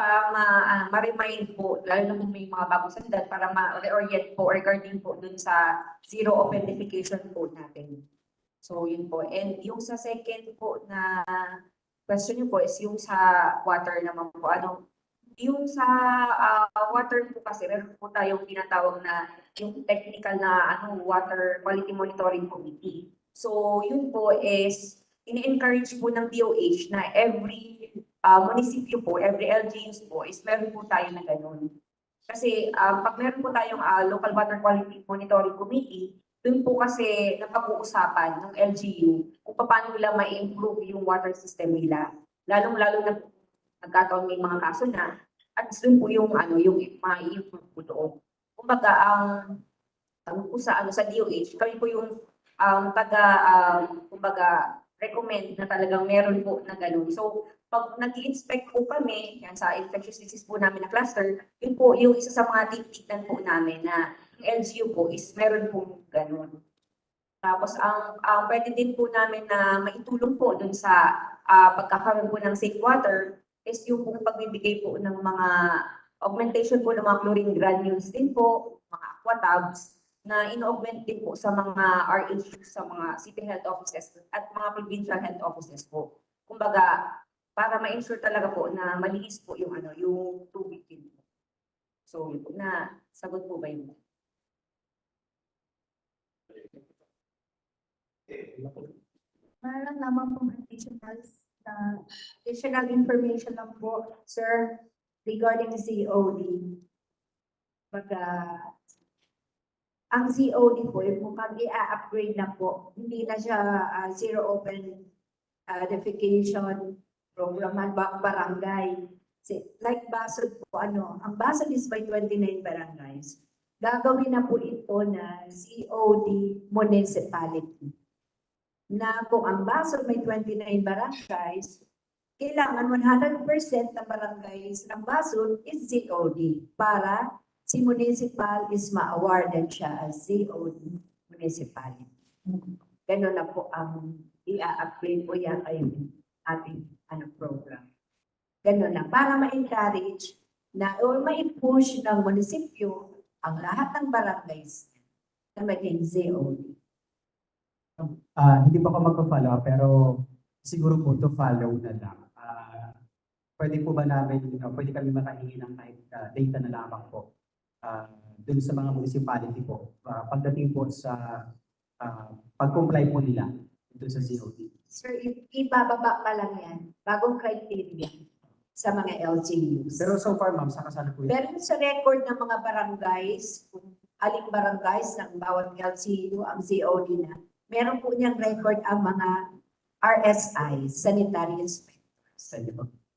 ma-remind po, lalo na kung may mga bagong sanidad, para ma-reorient po regarding po dun sa zero authentication po natin. So, yun po. And yung sa second po na question nyo po is yung sa water naman po. Yung sa water po kasi, meron po tayong tinatawag na yung technical na water quality monitoring committee. So, yun po is ini-encourage po ng DOH na every munisipyo po, every LGUs po, is meron po tayo na ganun. Kasi pag meron po tayong local water quality monitoring committee, dun po kasi napag-uusapan ng LGU kung paano nila ma-improve yung water system nila. Lalong-lalo na nagkataon may mga kaso na, at dun po yung ma-improve po doon. Kumbaga, sa DOH, kami po yung kumbaga, recommend na talagang meron po na ganun. So, pag nag-i-inspect po kami, yan sa infectious disease po namin na cluster, yun po yung isa sa mga titignan po namin na LGU po is meron po ganun. Tapos, ang pwede din po namin na maitulong po dun sa pagkakaroon po ng safe water is yung pong pagbibigay po ng mga augmentation po ng mga chlorine granules din po, mga aqua tabs, na ino-augment din po sa mga RHs, sa mga city health offices at mga provincial health offices po. Kumbaga, para ma-ensure talaga po na malinis po yung yung tubig din po. So, yun po, na sagot po ba yun? Meron naman pong additional information lang po, sir, regarding COD. Ang COD po, yung mukhang i-upgrade na po. Hindi na siya zero open defecation program at barangay. Like Basod po, ang Basod is by 29 barangays. Gagawin na po ito na COD municipality. Na kung ang Basod may 29 barangays, kailangan 100% ng barangays ng Basod is COD para si municipal is ma-awardan siya as COD municipality. Ganun na po ang i-upgrade po yan ay ating program. Ganun na, para ma-encourage na o ma-push ng munisipyo ang lahat ng barangays na maging COD. Hindi pa ako magpa-follow up, pero siguro po to follow na lang. Pwede po ba namin, pwede kami makahingi ng kahit data na lamang po dun sa mga municipality po pagdating po sa pag-comply po nila dito sa COD. Sir, ibababa pa lang yan, bagong criteria sa mga LGUs. Pero so far, ma'am, sa kasana po yun. Pero sa record ng mga barangays, kung aling barangays ng bawat LGU ang COD na, meron po niyang record ang mga RSI, sanitary inspectors.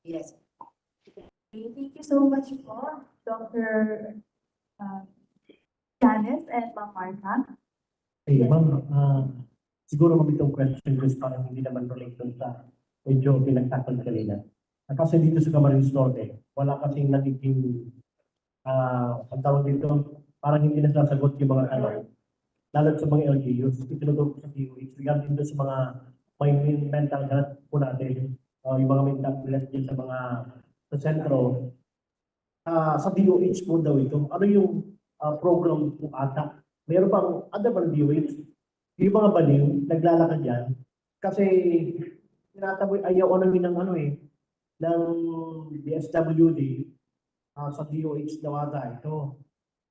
Yes. Thank you so much po, Dr. Janice and Ma'am Martha. Hey, ma'am, siguro ma'am itong question ko is parang hindi naman related sa medyo pinagtakal kanina. Kasi dito sa Camarines Norte, wala kasing nagiging ang tawag dito, parang hindi nasasagot yung mga tanong. Lalo sa mga LGUs, itinuturo ko sa DOH, regarding dito sa mga may mental health po natin, yung mga mental health din sa mga sa sentro. Sa DOH po daw ito, ano yung program po ata? Meron pang, ano ba ng DOH? Yung mga baliw, naglalakad yan, kasi tinataboy, ayaw namin ng ng DSWD sa DOH daw ata ito.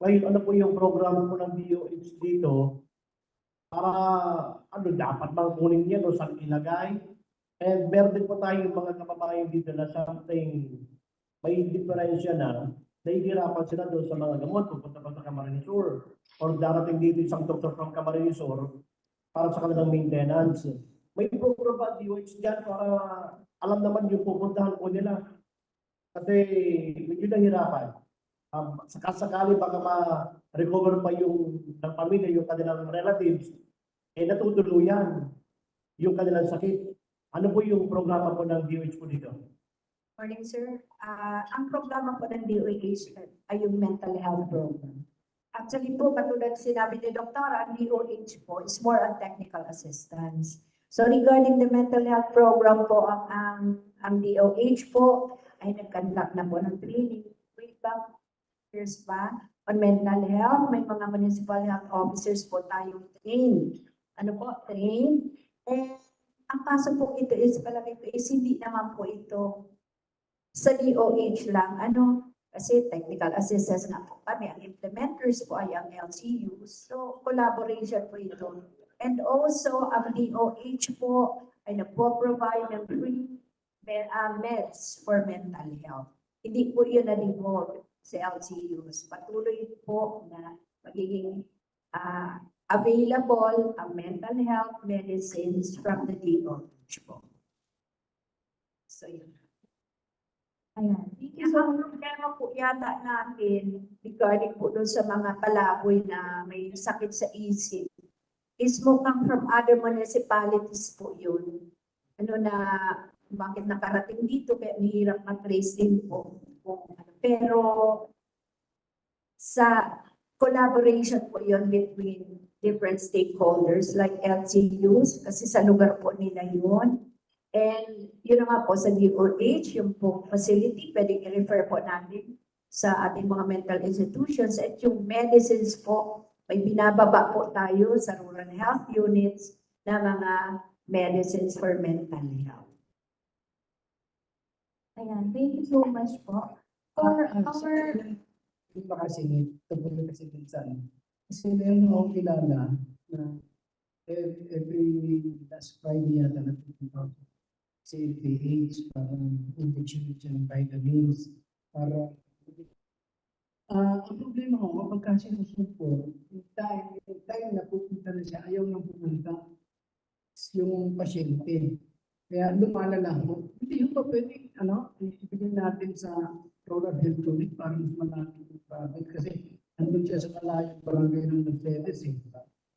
Ngayon, ano po yung program po ng DOH dito para dapat bang kunin yan o saan ilagay? And meron din po tayong mga kababayan dito na something may diferensya na nahihirapan sila doon sa mga gamot pupunta pa sa Camarines Sur or darating dito isang doktor from Camarines Sur para sa kanilang maintenance. May program ba DOH dyan para alam naman yung pupuntahan po nila? Kasi medyo nahihirapan. Sakasakali baka ma-recover pa yung ng pamilya, yung kanilang relatives, natutuluyan yung kanilang sakit. Ano po yung programa po ng DOH po dito? Morning, sir. Ang programa po ng DOH ay yung mental health program. Actually po, katulad sinabi ni Dr. ang DOH po is more on technical assistance. So regarding the mental health program po, ang DOH po ay nag-conduct na po ng training. Wait back years pa on mental health. May mga municipal health officers po tayong train. Train. And ang kaso po ito is palagi po is hindi naman po ito sa DOH lang. Kasi technical assistance na po kami. Ang implementers po ay ang LGUs. So collaboration po ito. And also ang DOH po ay nagpo-provide ng free meds for mental health. Hindi po yun na-devolve sa LGUs. Patuloy po na magiging available ang mental health medicines from the DOH po. So, yun. Ayan. Ang problema po yata natin regarding po doon sa mga palaboy na may sakit sa isip is mukhang from other municipalities po yun. na bakit nakarating dito, kaya mahirap mag-trace din po. Pero sa collaboration po yon between different stakeholders like LGUs, kasi sa lugar po nila yun. And yun na nga po sa DOH, yung po facility, pwedeng i-refer po natin sa ating mga mental institutions. At yung medicines po, may binababa po tayo sa rural health units na mga medicines for mental health. Ayan, thank you so much po. For our, Yung ba kasi, tungkol kasi din sa ano. Kasi meron akong kilala na every last Friday yata na pupunta ako sa LPH para injection ng vitamins para ang problema ko kapag kasi sinusunod yung time na pupunta na siya, ayaw nang pupunta yung pasyente. Kaya lumalala ko. Hindi yung pa pwede, ibigay natin sa rural health unit para mas malapit yung private kasi nandun siya sa malayong barangay ng Mercedes eh.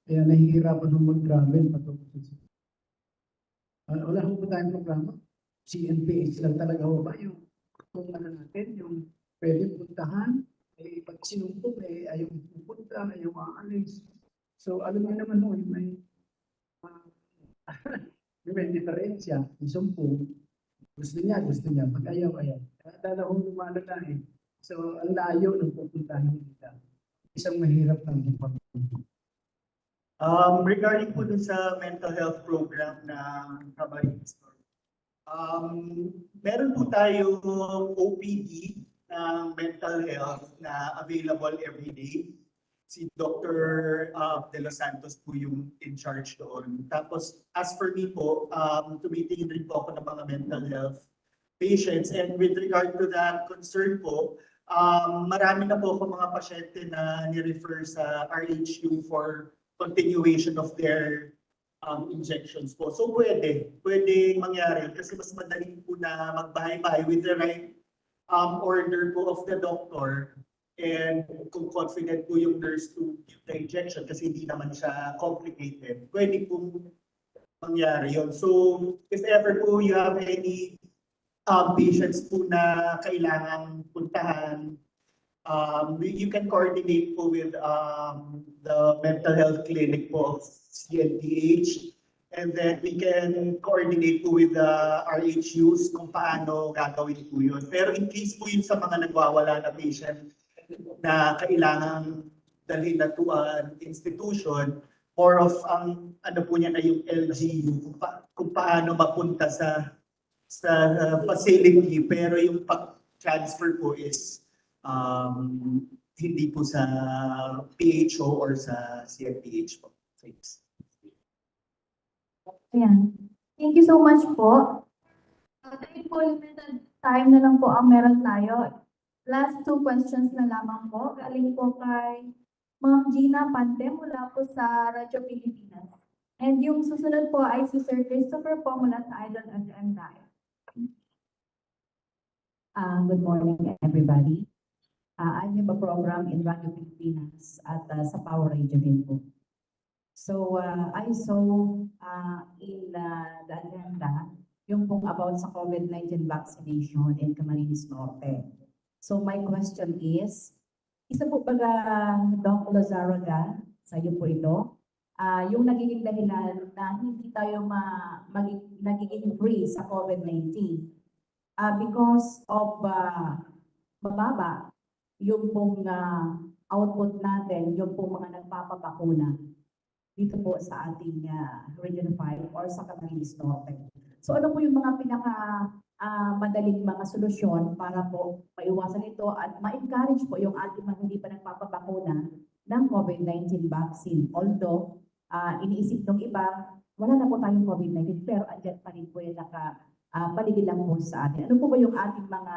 Kaya nahihirapan ng mag-travel patungo sa wala ko ba tayong programa? CNPH lang talaga ho ba yung kung natin, yung pwede puntahan, eh, pag sinumpong eh, ayaw pupunta, ayaw aalis. So alam mo naman ho, may may diferensya, yung sumpong, gusto niya, pag ayaw. Kaya dala ko lumalala eh. So ang layo ng pupuntahan nila. Isang mahirap ng ipag-pupunta. Regarding po dun sa mental health program ng Camarines Norte, meron po tayong OPD ng mental health na available every day. Si Dr. De Los Santos po yung in charge doon. Tapos, as for me po, tumitingin rin po ako ng mga mental health patients. And with regard to that concern po, marami na po ako mga pasyente na ni-refer sa RHU for continuation of their injections po. So pwede mangyari kasi mas madali po na magbahay-bahay with the right order po of the doctor. And kung confident po yung nurse to give the injection kasi hindi naman siya complicated, pwede po mangyari yun. So if ever po you have any patients po na kailangan puntahan, you can coordinate po with the mental health clinic po of CNDH, and then we can coordinate po with the RHUs kung paano gagawin po yun. Pero in case po yun sa mga nagwawala na patient na kailangan dalhin na to an institution, more of ang ano po niya na yung LGU, kung paano mapunta sa facility, pero yung pag-transfer po is hindi po sa PHO or sa CNPH po. Thanks. ayan. Thank you so much po. Dahil po limited time na lang po ang meron tayo. Last two questions na lamang po. Galing po kay Ma'am Gina Pante mula po sa Radyo Pilipinas. And yung susunod po ay si Sir Christopher po mula sa Idol FM Diet. Good morning, everybody. I have a program in Radio Pilipinas at sa Power Radio din po. So, I saw in the agenda yung pong about sa COVID-19 vaccination in Camarines Norte. So, my question is, isa po baga, Doc Lozaraga, sa iyo po ito, yung nagiging dahilan na hindi tayo nagiging free sa COVID-19 because of mababa yung pong output natin, yung pong mga nagpapabakuna dito po sa ating Region 5 or sa Camarines Norte. So ano po yung mga madaling mga solusyon para po maiwasan ito at ma-encourage po yung ating mga hindi pa nagpapabakuna ng COVID-19 vaccine. Although, iniisip ng iba, wala na po tayong COVID-19 pero andyan pa rin po yung paligid lang po sa atin. Ano po ba yung ating mga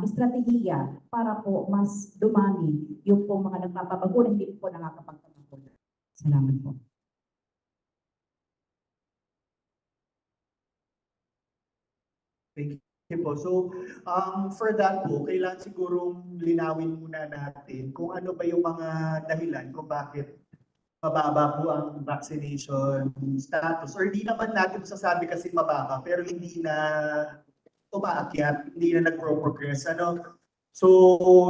estratehiya para po mas dumami yung po mga nagpapabakuna, hindi po nakakapagpapakuna? Salamat po. Thank you po. So, for that po, kailangan sigurong linawin muna natin kung ano ba yung mga dahilan kung bakit mababa po ang vaccination status. Or hindi naman natin masasabi kasi mababa, pero hindi na umaakyat, hindi na nag-progress. Ano? So,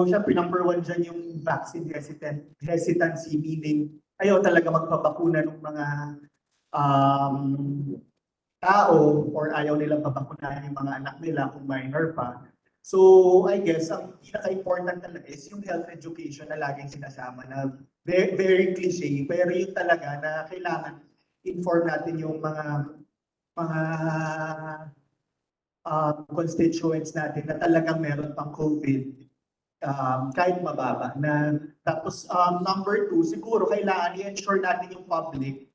syempre, number one dyan yung vaccine hesitancy, meaning ayaw talaga magpabakuna ng mga um, tao or ayaw nilang pabakunahan yung mga anak nila kung minor pa. So, I guess, ang pinaka-important talaga is yung health education na laging sinasama na very, very cliche, pero yun talaga na kailangan inform natin yung mga constituents natin na talagang meron pang COVID kahit mababa. Tapos number two, siguro kailangan i-ensure natin yung public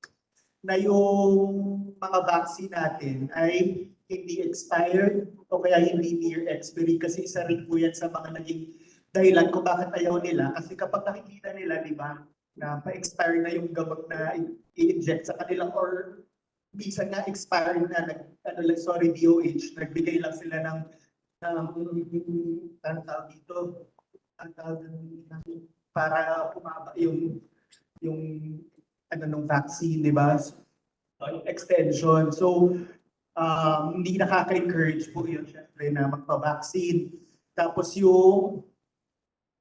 na yung mga vaccine natin ay hindi expired o kaya hindi near expiry kasi isa rin po yan sa mga naging dahilan kung bakit ayaw nila. Kasi kapag nakikita nila, di ba, na pa-expire na yung gamot na i-inject sa kanila or minsan nga expired na, DOH, nagbigay lang sila ng para kumaba yung nung vaccine, di ba? Extension. So, hindi nakaka-encourage po yun, syempre, na magpa-vaccine. Tapos yung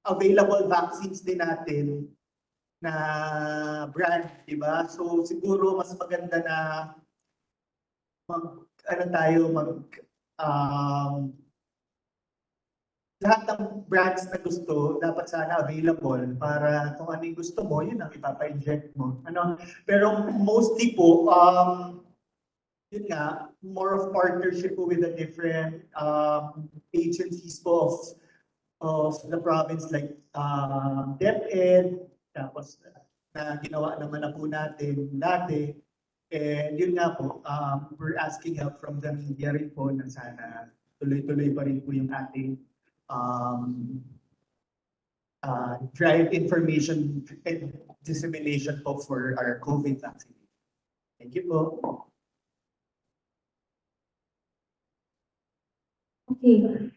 available vaccines din natin na brand, di ba? So, siguro mas maganda na lahat ng brands na gusto, dapat sana available para kung ano yung gusto mo, yun ang ipapa-inject mo. Pero mostly po, yun nga, more of partnership with the different agencies po of the province like DepEd, tapos na ginawa naman na po natin dati. And yun nga po, we're asking help from the media rin po na sana tuloy-tuloy pa rin po yung ating drive information and dissemination po for our COVID vaccine. Thank you po. Okay.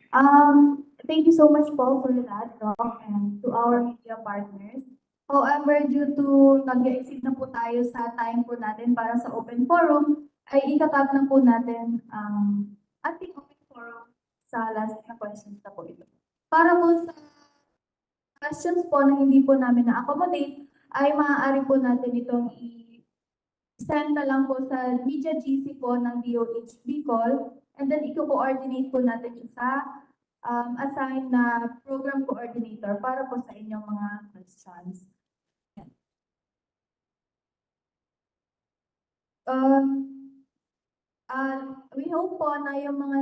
Thank you so much, Paul, for that talk and to our media partners. However, due to nag-exceed na po tayo sa time po natin para sa open forum, ay ikakat na po natin ating open forum sa last na questions na po ito. Para po sa questions po na hindi po namin na-accommodate, ay maaari po natin itong i-send na lang po sa Media GC po ng DOH Bicol, and then i-coordinate po natin siya sa assigned na program coordinator para po sa inyong mga questions. We hope po na yung mga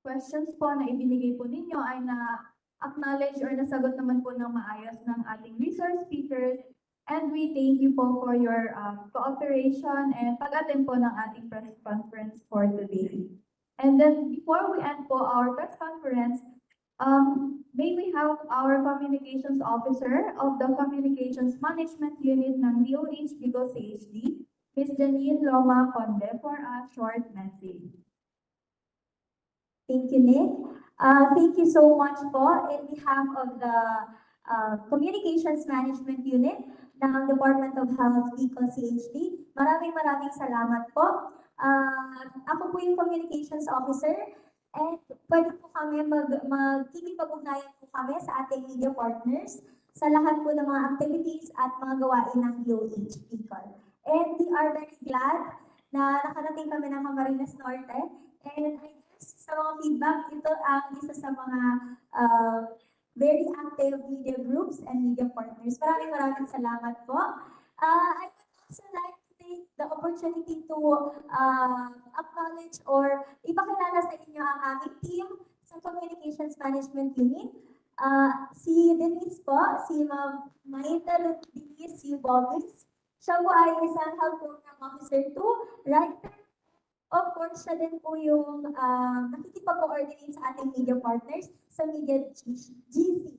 questions po na ibinigay po ninyo ay na-acknowledge or nasagot naman po ng maayos ng ating resource speakers. And we thank you po for your cooperation and pag-attend po ng ating press conference for today. And then before we end po our press conference, may we have our communications officer of the Communications Management Unit ng DOH Bicol CHD, Ms. Janine Loma Conde, for a short message. Thank you, Nick. Thank you so much po in behalf of the Communications Management Unit ng Department of Health Bicol CHD. Maraming salamat po. Ako po yung Communications Officer and pwede po kami magkikipag-ugnayan po kami sa ating media partners sa lahat po ng mga activities at mga gawain ng DOH Bicol. And we are very glad na nakarating kami ng Camarines Norte, and I guess sa mga feedback, ito ang isa sa mga very active media groups and media partners. Maraming salamat po. I would also like to take the opportunity to acknowledge or ipakilala sa inyo ang aming team sa Communications Management Unit. Si Denise po, si Ma'am Maita Denise Balbis. Siya po ay isang health program officer too, writer. Of course, siya din po yung nakikipag-coordinate sa ating media partners sa Media GC,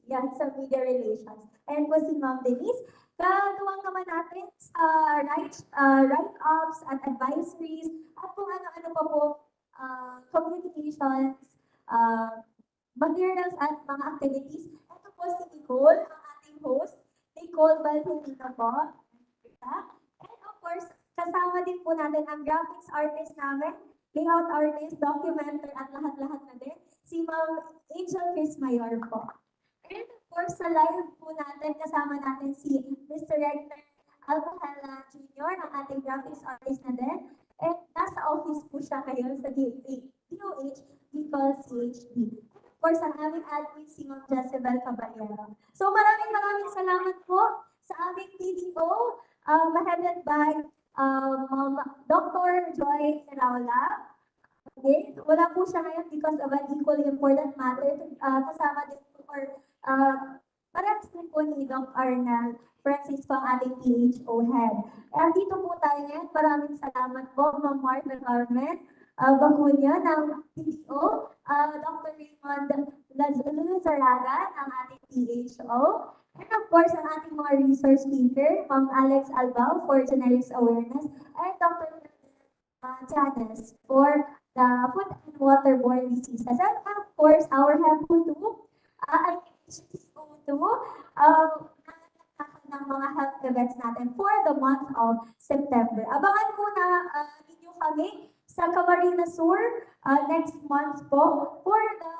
yan, sa media relations. And po si Ma'am Denise. Katuwang naman natin sa write-ups at advisories at kung ano-ano pa po communications, materials at mga activities. Ito po si Nicole, ang ating host. Nicole Balcomino po. And of course, kasama din po natin ang graphics artist namin, layout artist, documenter, at lahat-lahat na din, si Ma'am Angel Chris Mayor po. And of course, sa live po natin, kasama natin si Mr. Rector Alcajela Jr., ang ating graphics artist na din. And nasa office po siya ngayon sa DOH Bicol CHD. Of course, ang aming admin si Ma'am Jezebel Caballero. So maraming salamat po sa aming PDO, headed by Ma'am Dr. Joy Raula. Okay, wala po siya ngayon because of an equally important matter. Kasama din po, or parehas din po ni Doc Arnel Francisco, ang ating PHO head. Dito po tayo ngayon. Maraming salamat po, Ma'am Martha Carmen Bacunia ng PDO, Dr. Raymond Luzaraga ng ating PHO, and of course, ang ating mga resource speaker, Ma'am Alex Albao for Generics Awareness, and Dr. Janice for the food and waterborne diseases. And of course, our HEPO2, HCO2, ng mga health events natin for the month of September. Abangan po na ninyo kami sa Camarines Sur next month po for the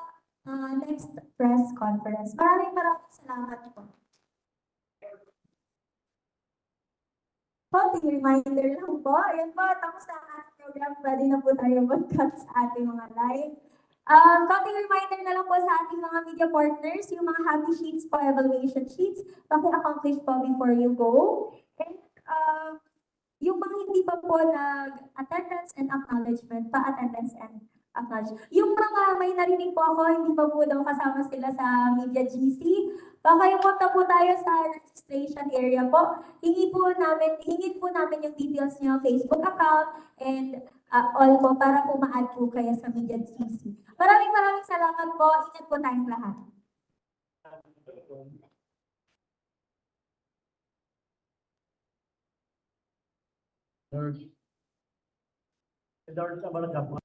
next press conference. Maraming salamat po. Konting reminder lang po. Ayan po, tapos na ang ating program. Pwede na po tayo mag-cut sa ating mga live. Konting reminder na lang po sa ating mga media partners, yung mga happy sheets po, evaluation sheets, paki-accomplish po before you go. And yung mga hindi pa po nag-attendance and acknowledgement, pa-attendance and acknowledgement. Yung mga may narinig po ako, hindi pa po daw kasama sila sa Media GC, baka yung punta po tayo sa registration area po. Hingin po namin yung details niyo, Facebook account, and all po para po ma-add po kayo sa Media GC. Maraming salamat po. Ingat po tayong lahat. Lord, sa barangay po.